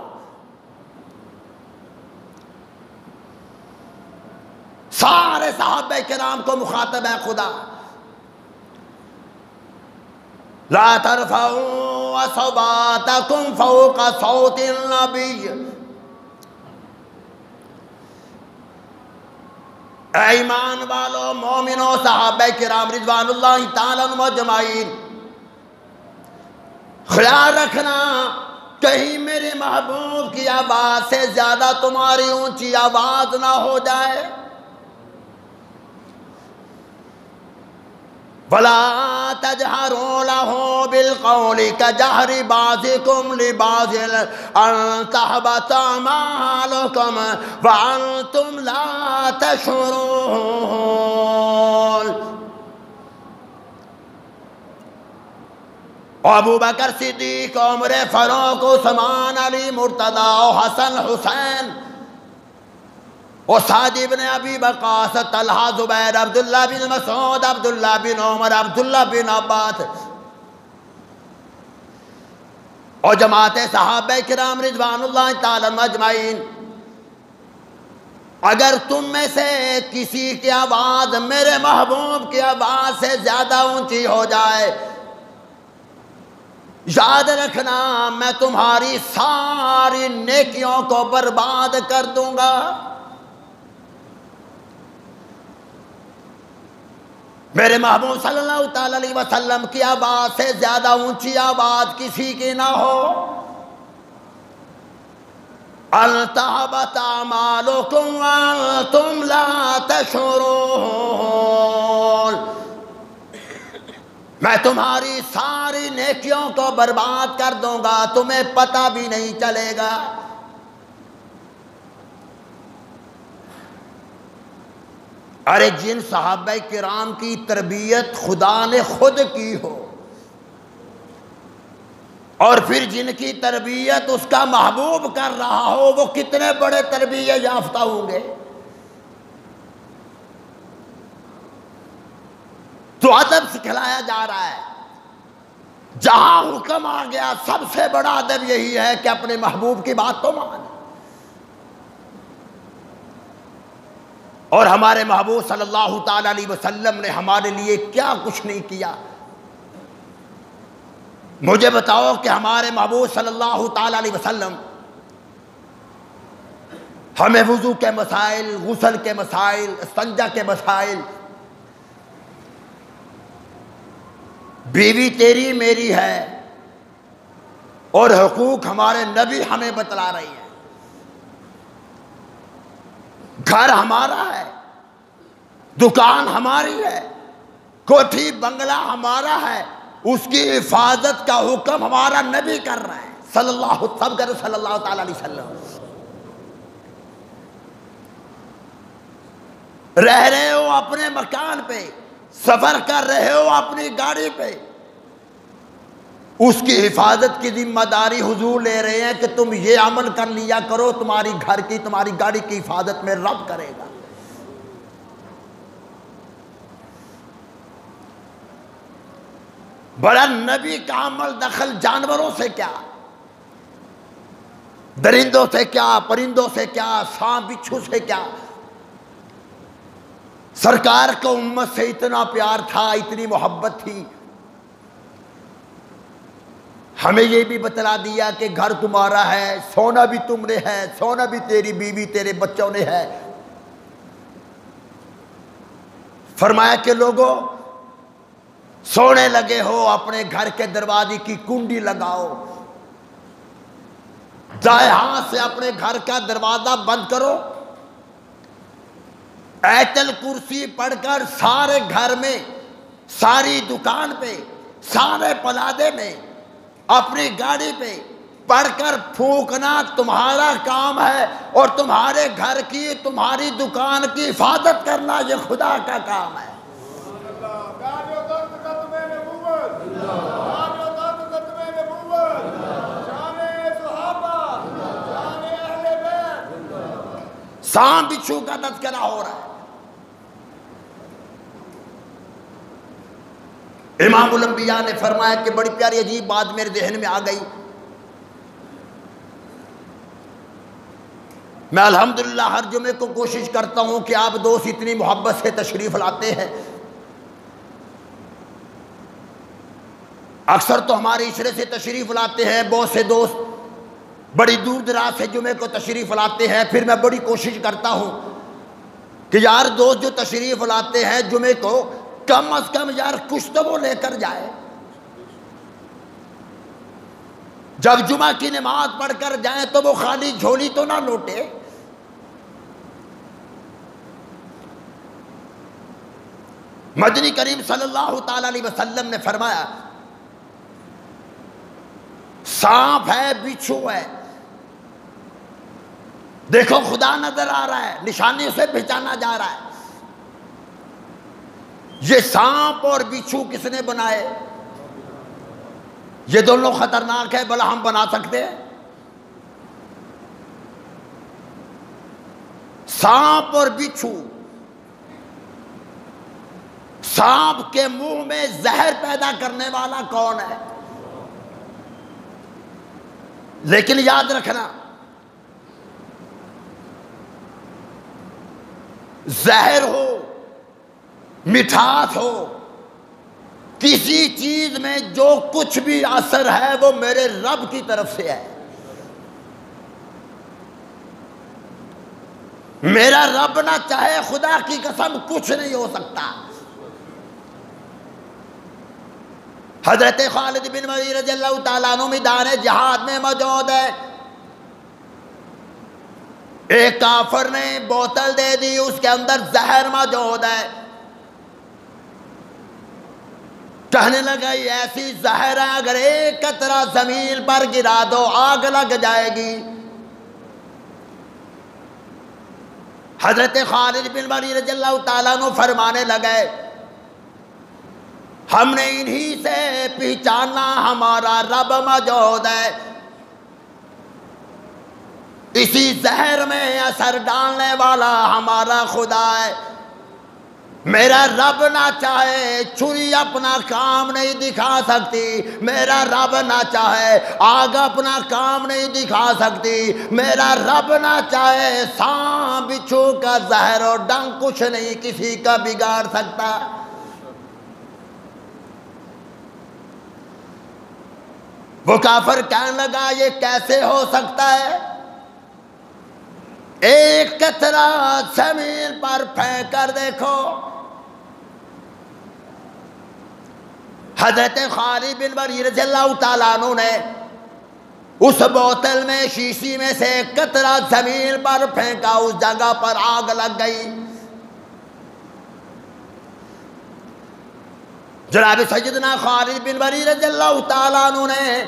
سارے صحابہ کرام کو مخاطب ہے خدا. لا ترفعوا اصواتکم فوق صوت النبی، اے ایمان والو، مومنو، صحابہ کرام رضوان اللہ تعالیٰ عنہم اجمعین، خیال رکھنا کہیں میرے محبوب کی آواز سے زیادہ تمہاری اونچی آواز نہ ہو جائے. وَلَا تَجْهَرُوا لَهُ بِالْقَوْلِ كَجَهْرِ بَعْضِكُمْ لِبَعْضٍ أَن تَحْبَطَ أَعْمَالُكُمْ وَأَنْتُمْ لَا تَشْعُرُونَ. ابو بکر صدیق، عمر فاروق، عثمان، علی، مرتضی، حسن، حسین، اور سعد بن ابی وقاص، طلحہ، زبیر، عبداللہ بن مسعود، عبداللہ بن عمر، عبداللہ بن عباس، اور جماعت صحابہ کرام رضوان اللہ تعالی اجمعین. اگر تم میں سے کسی کی آواز میرے محبوب کی آواز سے زیادہ اونچی ہو جائے، یاد رکھنا میں تمہاری ساری نیکیوں کو برباد کر دوں گا. میرے محبوب صلی اللہ تعالی علیہ وسلم کی آواز سے زیادہ اونچی آواز کسی کی نہ ہو. التحبت اعمالکم وانتم لا تشعرون، میں تمہاری ساری نیکیوں کو برباد کر دوں گا، تمہیں پتہ بھی نہیں چلے گا. ارے جن صحابہ کرام کی تربیت خدا نے خود کی ہو، اور پھر جن کی تربیت اس کا محبوب کر رہا ہو، وہ کتنے بڑے تربیت یافتہ ہوں گے. تو ادب سکھلایا جا رہا ہے. جہاں حکم آ گیا سب سے بڑا ادب یہی ہے کہ اپنے محبوب کی بات تو مان. اور ہمارے محبوب صلی اللہ تعالی علیہ وسلم نے ہمارے لیے کیا کچھ نہیں کیا. مجھے بتاؤ کہ ہمارے محبوب صلی اللہ تعالی علیہ وسلم ہمیں وضو کے مسائل، غسل کے مسائل، استنجا کے مسائل، بیوی تیری میری ہے، اور حقوق ہمارے نبی ہمیں بتلا رہی ہے. گھر ہمارا ہے، دکان ہماری ہے، کوٹھی بنگلہ ہمارا ہے، اس کی حفاظت کا حکم ہمارا نبی کر رہا ہے صلی اللہ تعالی علیہ وسلم. رہ رہے ہو اپنے مکان پہ، سفر کر رہے ہو اپنی گاڑی پہ، اس کی حفاظت کی ذمہ داری حضور لے رہے ہیں کہ تم یہ عمل کر لیا کرو، تمہاری گھر کی، تمہاری گاڑی کی حفاظت میں رب کرے گا۔ بڑا نبی کا عمل دخل جانوروں سے کیا، درندوں سے کیا، پرندوں سے کیا، سانپ بچھو سے کیا، سرکار کو امت سے اتنا پیار تھا، اتنی محبت تھی، ہمیں یہ بھی بتلا دیا کہ گھر تمہارا ہے، سونا بھی تم نے ہے، سونا بھی تیری بیوی تیرے بچوں نے ہے۔ فرمایا کہ لوگوں سونے لگے ہو، اپنے گھر کے دروازے کی کنڈی لگاؤ، دائیں ہاتھ سے اپنے گھر کا دروازہ بند کرو، آیت الکرسی پڑھ کر سارے گھر میں، ساری دکان پہ، سارے پلادے میں، اپنی گاڑی پہ پڑھ کر پھونکنا تمہارا کام ہے، اور تمہارے گھر کی، تمہاری دکان کی حفاظت کرنا یہ خدا کا کام ہے۔ سانپ بچھو کا تذکرہ ہو رہا ہے۔ امام الانبیاء نے فرمایا کہ بڑی پیاری عجیب بات میرے ذہن میں آ گئی، میں الحمدللہ ہر جمعے کو کوشش کرتا ہوں کہ آپ دوست اتنی محبت سے تشریف لاتے ہیں، اکثر تو ہمارے عشرے سے تشریف لاتے ہیں، بہت سے دوست بڑی دور دراز سے جمعے کو تشریف لاتے ہیں، پھر میں بڑی کوشش کرتا ہوں کہ یار دوست جو تشریف لاتے ہیں جمعے کو، کم از کم یار کچھ تو وہ لے کر جائے، جب جمعہ کی نماز پڑھ کر جائیں تو وہ خالی جھولی تو نہ لوٹے۔ مدنی کریم صلی اللہ تعالی علیہ وسلم نے فرمایا سانپ ہے، بچھو ہے، دیکھو خدا نظر آ رہا ہے، نشانی سے پہچانا جا رہا ہے، یہ سانپ اور بچھو کس نے بنائے؟ یہ دونوں خطرناک ہے، بھلا ہم بنا سکتے ہیں؟ سانپ اور بچھو، سانپ کے منہ میں زہر پیدا کرنے والا کون ہے؟ لیکن یاد رکھنا، زہر ہو، مٹھاس ہو، کسی چیز میں جو کچھ بھی اثر ہے وہ میرے رب کی طرف سے ہے۔ میرا رب نہ چاہے، خدا کی قسم کچھ نہیں ہو سکتا۔ حضرت خالد بن ولید رضی اللہ تعالیٰ عنہ میدان جہاد میں موجود ہے، ایک کافر نے بوتل دے دی، اس کے اندر زہر موجود ہے، کہنے لگا یہ ایسی زہر ہے اگر ایک قطرہ زمین پر گرا دو آگ لگ جائے گی۔ حضرت خالد بن ولید رضی اللہ تعالیٰ عنہ فرمانے لگے ہم نے انہی سے پہچانا ہمارا رب موجود ہے، اسی زہر میں اثر ڈالنے والا ہمارا خدا ہے۔ میرا رب نہ چاہے چھری اپنا کام نہیں دکھا سکتی، میرا رب نہ چاہے آگ اپنا کام نہیں دکھا سکتی، میرا رب نہ چاہے سانپ بچھو کا زہر اور ڈنگ کچھ نہیں کسی کا بگاڑ سکتا۔ وہ کافر کہنے لگا یہ کیسے ہو سکتا ہے؟ ایک قطرہ زمین پر پھینک کر دیکھو۔ حضرت خالد بن ولید رضی اللہ تعالیٰ عنہ نے اس بوتل میں، شیشی میں سے ایک قطرہ زمین پر پھینکا، اس جگہ پر آگ لگ گئی۔ جناب سیدنا خالد بن ولید رضی اللہ تعالیٰ عنہ نے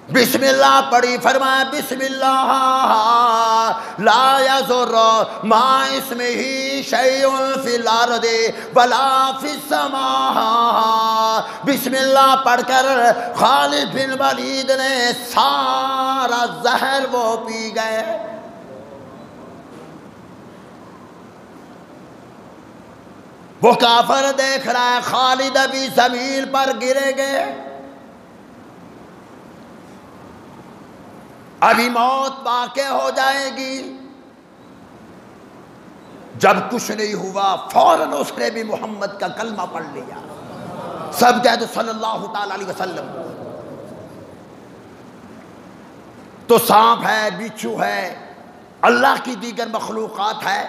بسم اللہ پڑھی، فرمایا بسم اللہ لا یضر مع اسمہ شیء فی الارض ولا فی السماء۔ بسم اللہ پڑھ کر خالد بن ولید نے سارا زہر وہ پی گئے۔ وہ کافر دیکھ رہا ہے خالد ابھی زمین پر گرے گئے، ابھی موت واقع ہو جائے گی۔ جب کچھ نہیں ہوا فوراً اس نے بھی محمد کا کلمہ پڑھ لیا۔ سب کہہ دو صلی اللہ تعالی علیہ وسلم۔ تو سانپ ہے، بچھو ہے، اللہ کی دیگر مخلوقات ہے،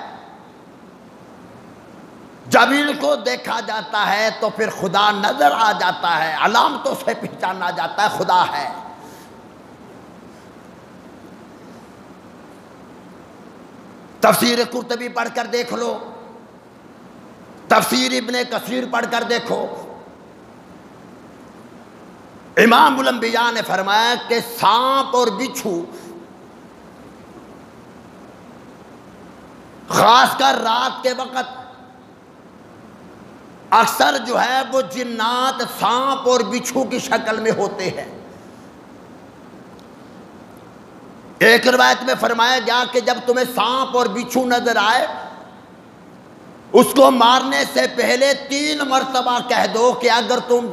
جب ان کو دیکھا جاتا ہے تو پھر خدا نظر آ جاتا ہے، علامتوں سے پہچانا جاتا ہے خدا ہے۔ تفسیر قرطبی پڑھ کر دیکھ لو، تفسیر ابن کثیر پڑھ کر دیکھو، امام الانبیاء نے فرمایا کہ سانپ اور بچھو خاص کر رات کے وقت اکثر جو ہے وہ جنات سانپ اور بچھو کی شکل میں ہوتے ہیں۔ ایک روایت میں فرمایا گیا کہ جب تمہیں سانپ اور بچھو نظر آئے اس کو مارنے سے پہلے 3 مرتبہ کہہ دو کہ اگر تم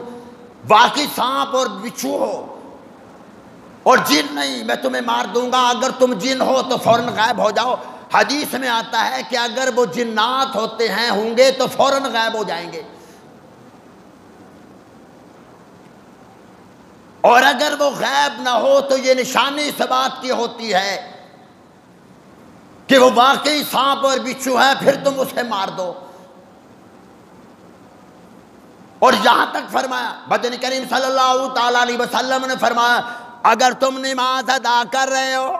واقعی سانپ اور بچھو ہو اور جن نہیں میں تمہیں مار دوں گا، اگر تم جن ہو تو فوراً غائب ہو جاؤ۔ حدیث میں آتا ہے کہ اگر وہ جنات ہوتے ہیں ہوں گے تو فوراً غائب ہو جائیں گے، اور اگر وہ غائب نہ ہو تو یہ نشانی اس بات کی ہوتی ہے کہ وہ واقعی سانپ اور بچھو ہے، پھر تم اسے مار دو۔ اور یہاں تک فرمایا بدن کریم صلی اللہ تعالی علیہ وسلم نے فرمایا اگر تم نماز ادا کر رہے ہو،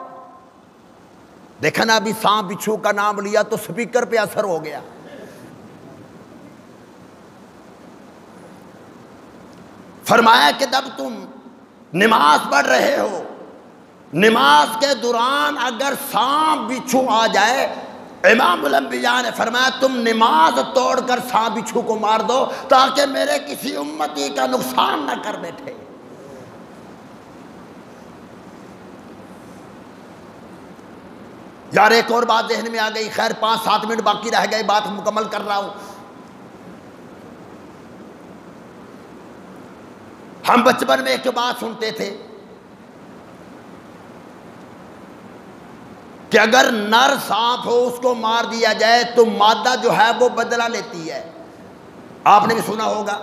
دیکھا نا ابھی سانپ بچھو کا نام لیا تو سپیکر پہ اثر ہو گیا۔ فرمایا کہ جب تم نماز پڑھ رہے ہو، نماز کے دوران اگر سانپ بچھو آ جائے، امام الانبیاء نے فرمایا تم نماز توڑ کر سانپ بچھو کو مار دو تاکہ میرے کسی امتی کا نقصان نہ کر بیٹھے۔ یار ایک اور بات ذہن میں آ گئی، خیر 5-7 منٹ باقی رہ گئے، بات مکمل کر رہا ہوں۔ ہم بچپن میں ایک بات سنتے تھے کہ اگر نر سانپ ہو اس کو مار دیا جائے تو مادہ جو ہے وہ بدلہ لیتی ہے۔ آپ نے بھی سنا ہوگا،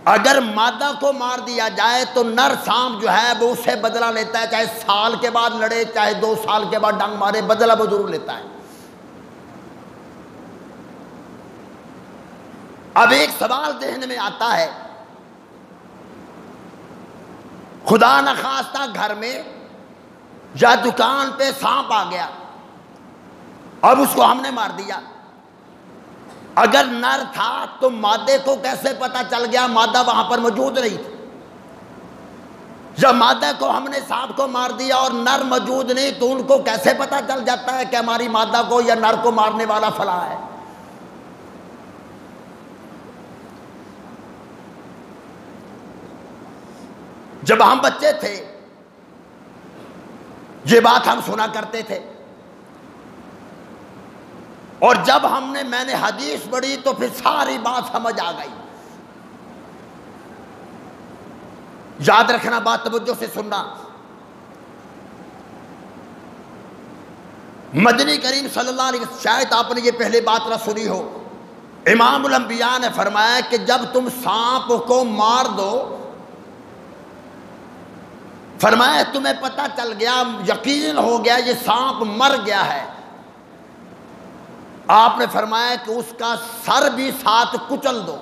اگر مادہ کو مار دیا جائے تو نر سانپ جو ہے وہ اس سے بدلہ لیتا ہے، چاہے سال کے بعد لڑے، چاہے 2 سال کے بعد ڈنگ مارے، بدلہ وہ ضرور لیتا ہے۔ اب ایک سوال ذہن میں آتا ہے، خدا نخواستہ گھر میں یا دکان پہ سانپ آ گیا، اب اس کو ہم نے مار دیا، اگر نر تھا تو مادے کو کیسے پتا چل گیا؟ مادہ وہاں پر موجود نہیں تھی، یا مادہ کو ہم نے سانپ کو مار دیا اور نر موجود نہیں تو ان کو کیسے پتا چل جاتا ہے کہ ہماری مادہ کو یا نر کو مارنے والا فلاں ہے؟ جب ہم بچے تھے یہ بات ہم سنا کرتے تھے، اور جب میں نے حدیث پڑھی تو پھر ساری بات سمجھ آ گئی۔ یاد رکھنا، بات توجہ سے سننا، مدنی کریم صلی اللہ علیہ وسلم، شاید آپ نے یہ پہلے بات نہ سنی ہو، امام الانبیاء نے فرمایا کہ جب تم سانپ کو مار دو، فرمایا تمہیں پتہ چل گیا، یقین ہو گیا یہ سانپ مر گیا ہے، آپ نے فرمایا کہ اس کا سر بھی ساتھ کچل دو۔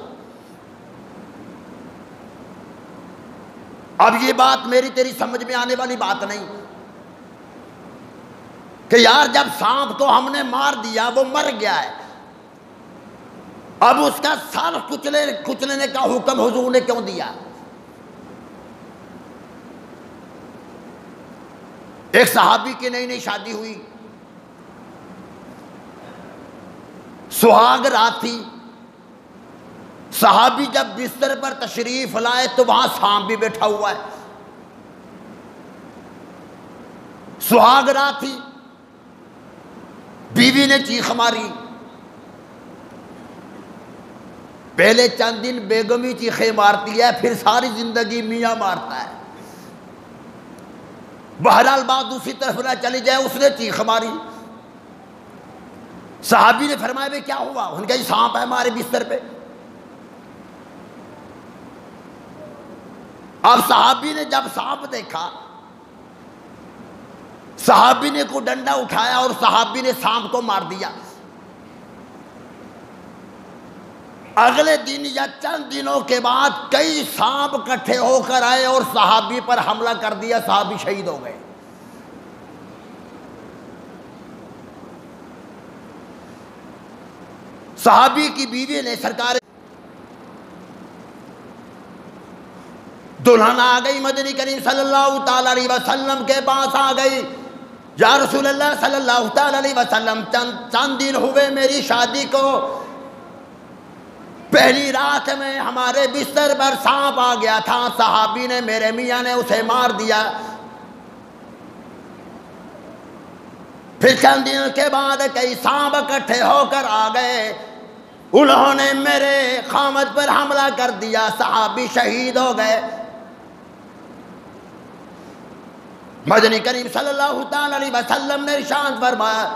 اب یہ بات میری تیری سمجھ میں آنے والی بات نہیں کہ یار جب سانپ کو ہم نے مار دیا وہ مر گیا ہے، اب اس کا سر کچلنے کا حکم حضور نے کیوں دیا؟ ایک صحابی کی نئی نئی شادی ہوئی، سہاگ رات تھی، صحابی جب بستر پر تشریف لائے تو وہاں سانپ بھی بیٹھا ہوا ہے، سہاگ رات تھی، بیوی نے چیخ ماری، پہلے چند دن بیگمی چیخیں مارتی ہے، پھر ساری زندگی میاں مارتا ہے، بہرحال بات دوسری طرف نہ چلی جائے، اس نے چیخ ماری، صحابی نے فرمایا بھئی کیا ہوا؟ انہوں نے کہا سانپ ہے ہمارے بستر پہ۔ اب صحابی نے جب سانپ دیکھا، صحابی نے کوئی ڈنڈا اٹھایا اور صحابی نے سانپ کو مار دیا۔ اگلے دن یا چند دنوں کے بعد کئی سانپ اکٹھے ہو کر آئے اور صحابی پر حملہ کر دیا، صحابی شہید ہو گئے۔ صحابی کی بیوی نے سرکار دلہن آ گئی، مدنی کریم صلی اللہ تعالی علیہ وسلم کے پاس آ گئی، یا رسول اللہ صلی اللہ تعالی علیہ وسلم چند دن ہوئے میری شادی کو، پہلی رات میں ہمارے بستر پر سانپ آ گیا تھا، صحابی نے میرے میاں نے اسے مار دیا، پھر چند دن کے بعد کئی سانپ اکٹھے ہو کر آ گئے، انہوں نے میرے خامد پر حملہ کر دیا، صحابی شہید ہو گئے۔ مدنی کریم صلی اللہ تعالی علیہ وسلم نے ارشاد فرمایا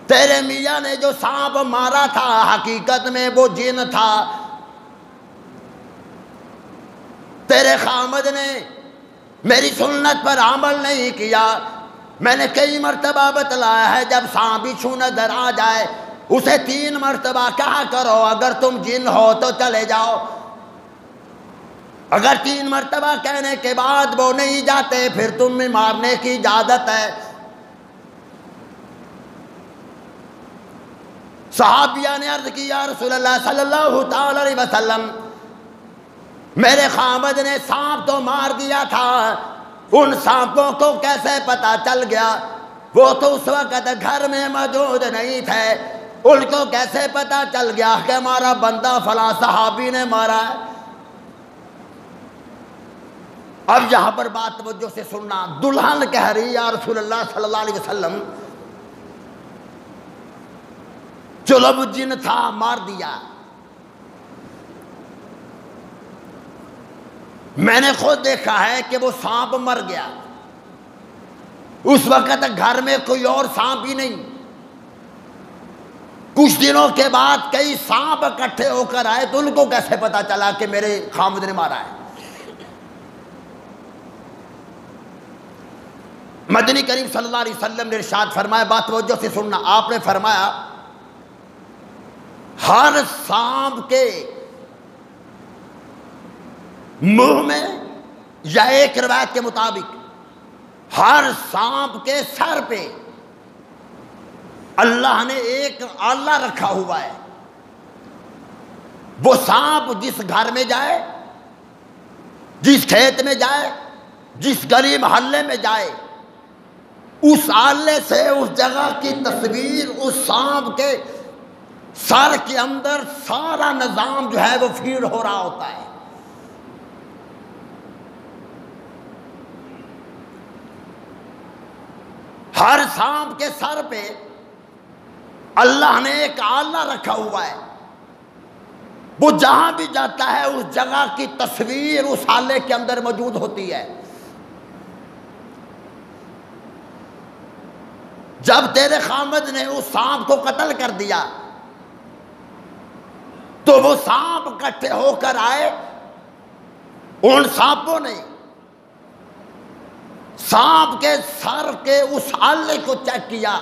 تیرے میاں نے جو سانپ مارا تھا حقیقت میں وہ جن تھا، تیرے خامد نے میری سنت پر عمل نہیں کیا، میں نے کئی مرتبہ بتلایا ہے جب سانپ بچھو نظر آ جائے اسے 3 مرتبہ کہا کرو اگر تم جن ہو تو چلے جاؤ، اگر 3 مرتبہ کہنے کے بعد وہ نہیں جاتے پھر تمہیں مارنے کی اجازت ہے۔ صحابیہ نے عرض کی یا رسول اللہ صلی اللہ تعالی علیہ وسلم میرے خامد نے سانپ تو مار دیا تھا، ان سانپوں کو کیسے پتا چل گیا؟ وہ تو اس وقت گھر میں موجود نہیں تھے، ان کو کیسے پتا چل گیا کہ ہمارا بندہ فلاں صحابی نے مارا ہے؟ اب یہاں پر بات توجہ سے سننا، دلہن کہہ رہی یا رسول اللہ صلی اللہ علیہ وسلم چلو وہ جن تھا مار دیا، میں نے خود دیکھا ہے کہ وہ سانپ مر گیا، اس وقت گھر میں کوئی اور سانپ ہی نہیں، کچھ دنوں کے بعد کئی سانپ اکٹھے ہو کر آئے تو ان کو کیسے پتا چلا کہ میرے خامد نے مارا ہے؟ مدنی کریم صلی اللہ علیہ وسلم نے ارشاد فرمایا، بات توجہ سے سننا، آپ نے فرمایا ہر سانپ کے منہ میں، یا ایک روایت کے مطابق ہر سانپ کے سر پہ اللہ نے ایک آلہ رکھا ہوا ہے، وہ سانپ جس گھر میں جائے، جس کھیت میں جائے، جس گلی محلے میں جائے، اس آلے سے اس جگہ کی تصویر اس سانپ کے سر کے اندر سارا نظام جو ہے وہ فیڈ ہو رہا ہوتا ہے۔ ہر سانپ کے سر پہ اللہ نے ایک آلہ رکھا ہوا ہے، وہ جہاں بھی جاتا ہے اس جگہ کی تصویر اس آلے کے اندر موجود ہوتی ہے۔ جب تیرے خامد نے اس سانپ کو قتل کر دیا تو وہ سانپ اکٹھے ہو کر آئے، ان سانپوں نے سانپ کے سر کے اس آلے کو چیک کیا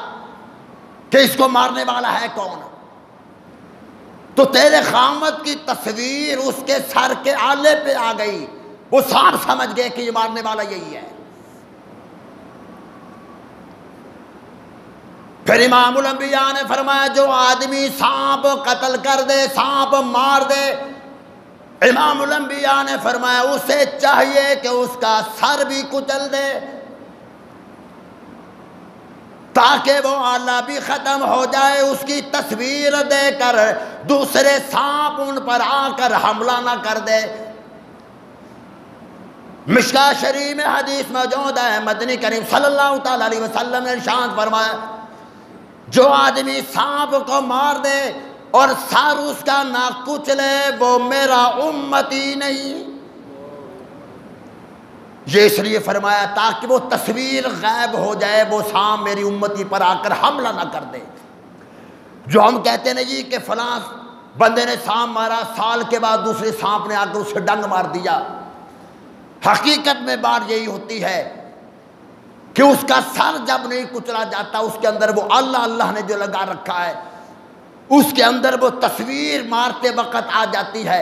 کہ اس کو مارنے والا ہے کون، تو تیرے خامد کی تصویر اس کے سر کے آلے پہ آ گئی، وہ سانپ سمجھ گئے کہ یہ مارنے والا یہی ہے۔ پھر امام الانبیاء نے فرمایا جو آدمی سانپ قتل کر دے، سانپ مار دے، امام الانبیاء نے فرمایا اسے چاہیے کہ اس کا سر بھی کچل دے، تاکہ وہ آلہ بھی ختم ہو جائے، اس کی تصویر دے کر دوسرے سانپ ان پر آ کر حملہ نہ کر دے۔ مشکاہ شریف میں حدیث موجود ہے، مدنی کریم صلی اللہ تعالی علیہ وسلم نے ارشاد فرمایا، جو آدمی سانپ کو مار دے اور سر اس کا نہ کچلے وہ میرا امتی نہیں۔ یہ اس لیے فرمایا تاکہ وہ تصویر غائب ہو جائے، وہ سانپ میری امتی پر آ کر حملہ نہ کر دے۔ جو ہم کہتے ہیں جی کہ فلاں بندے نے سانپ مارا، سال کے بعد دوسرے سانپ نے آ کر اسے ڈنگ مار دیا، حقیقت میں بات یہی ہوتی ہے کہ اس کا سر جب نہیں کچلا جاتا، اس کے اندر وہ اللہ نے جو لگا رکھا ہے، اس کے اندر وہ تصویر مارتے وقت آ جاتی ہے۔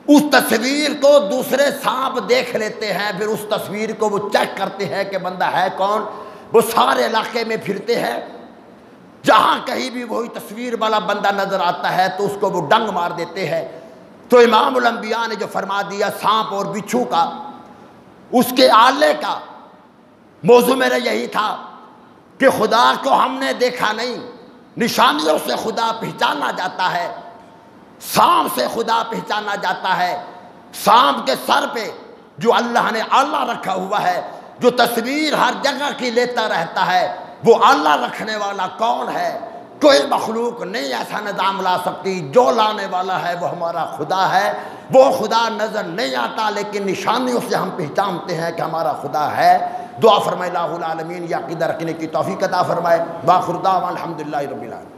اس تصویر کو دوسرے سانپ دیکھ لیتے ہیں، پھر اس تصویر کو وہ چیک کرتے ہیں کہ بندہ ہے کون۔ وہ سارے علاقے میں پھرتے ہیں، جہاں کہیں بھی وہی تصویر والا بندہ نظر آتا ہے تو اس کو وہ ڈنگ مار دیتے ہیں۔ تو امام الانبیاء نے جو فرما دیا سانپ اور بچھو کا، اس کے آلے کا موضوع میرا یہی تھا کہ خدا کو ہم نے دیکھا نہیں، نشانیوں سے خدا پہچانا جاتا ہے، سانپ سے خدا پہچانا جاتا ہے۔ سانپ کے سر پہ جو اللہ نے آلہ رکھا ہوا ہے، جو تصویر ہر جگہ کی لیتا رہتا ہے، وہ آلہ رکھنے والا کون ہے؟ کوئی مخلوق نہیں ایسا نظام لا سکتی، جو لانے والا ہے وہ ہمارا خدا ہے۔ وہ خدا نظر نہیں آتا لیکن نشانیوں سے ہم پہچانتے ہیں کہ ہمارا خدا ہے۔ دعا فرمائے الہ العالمین یہ عقیدہ رکھنے کی توفیق عطا فرمائے۔ وآخر دعوانا الحمدللہ رب العالمین۔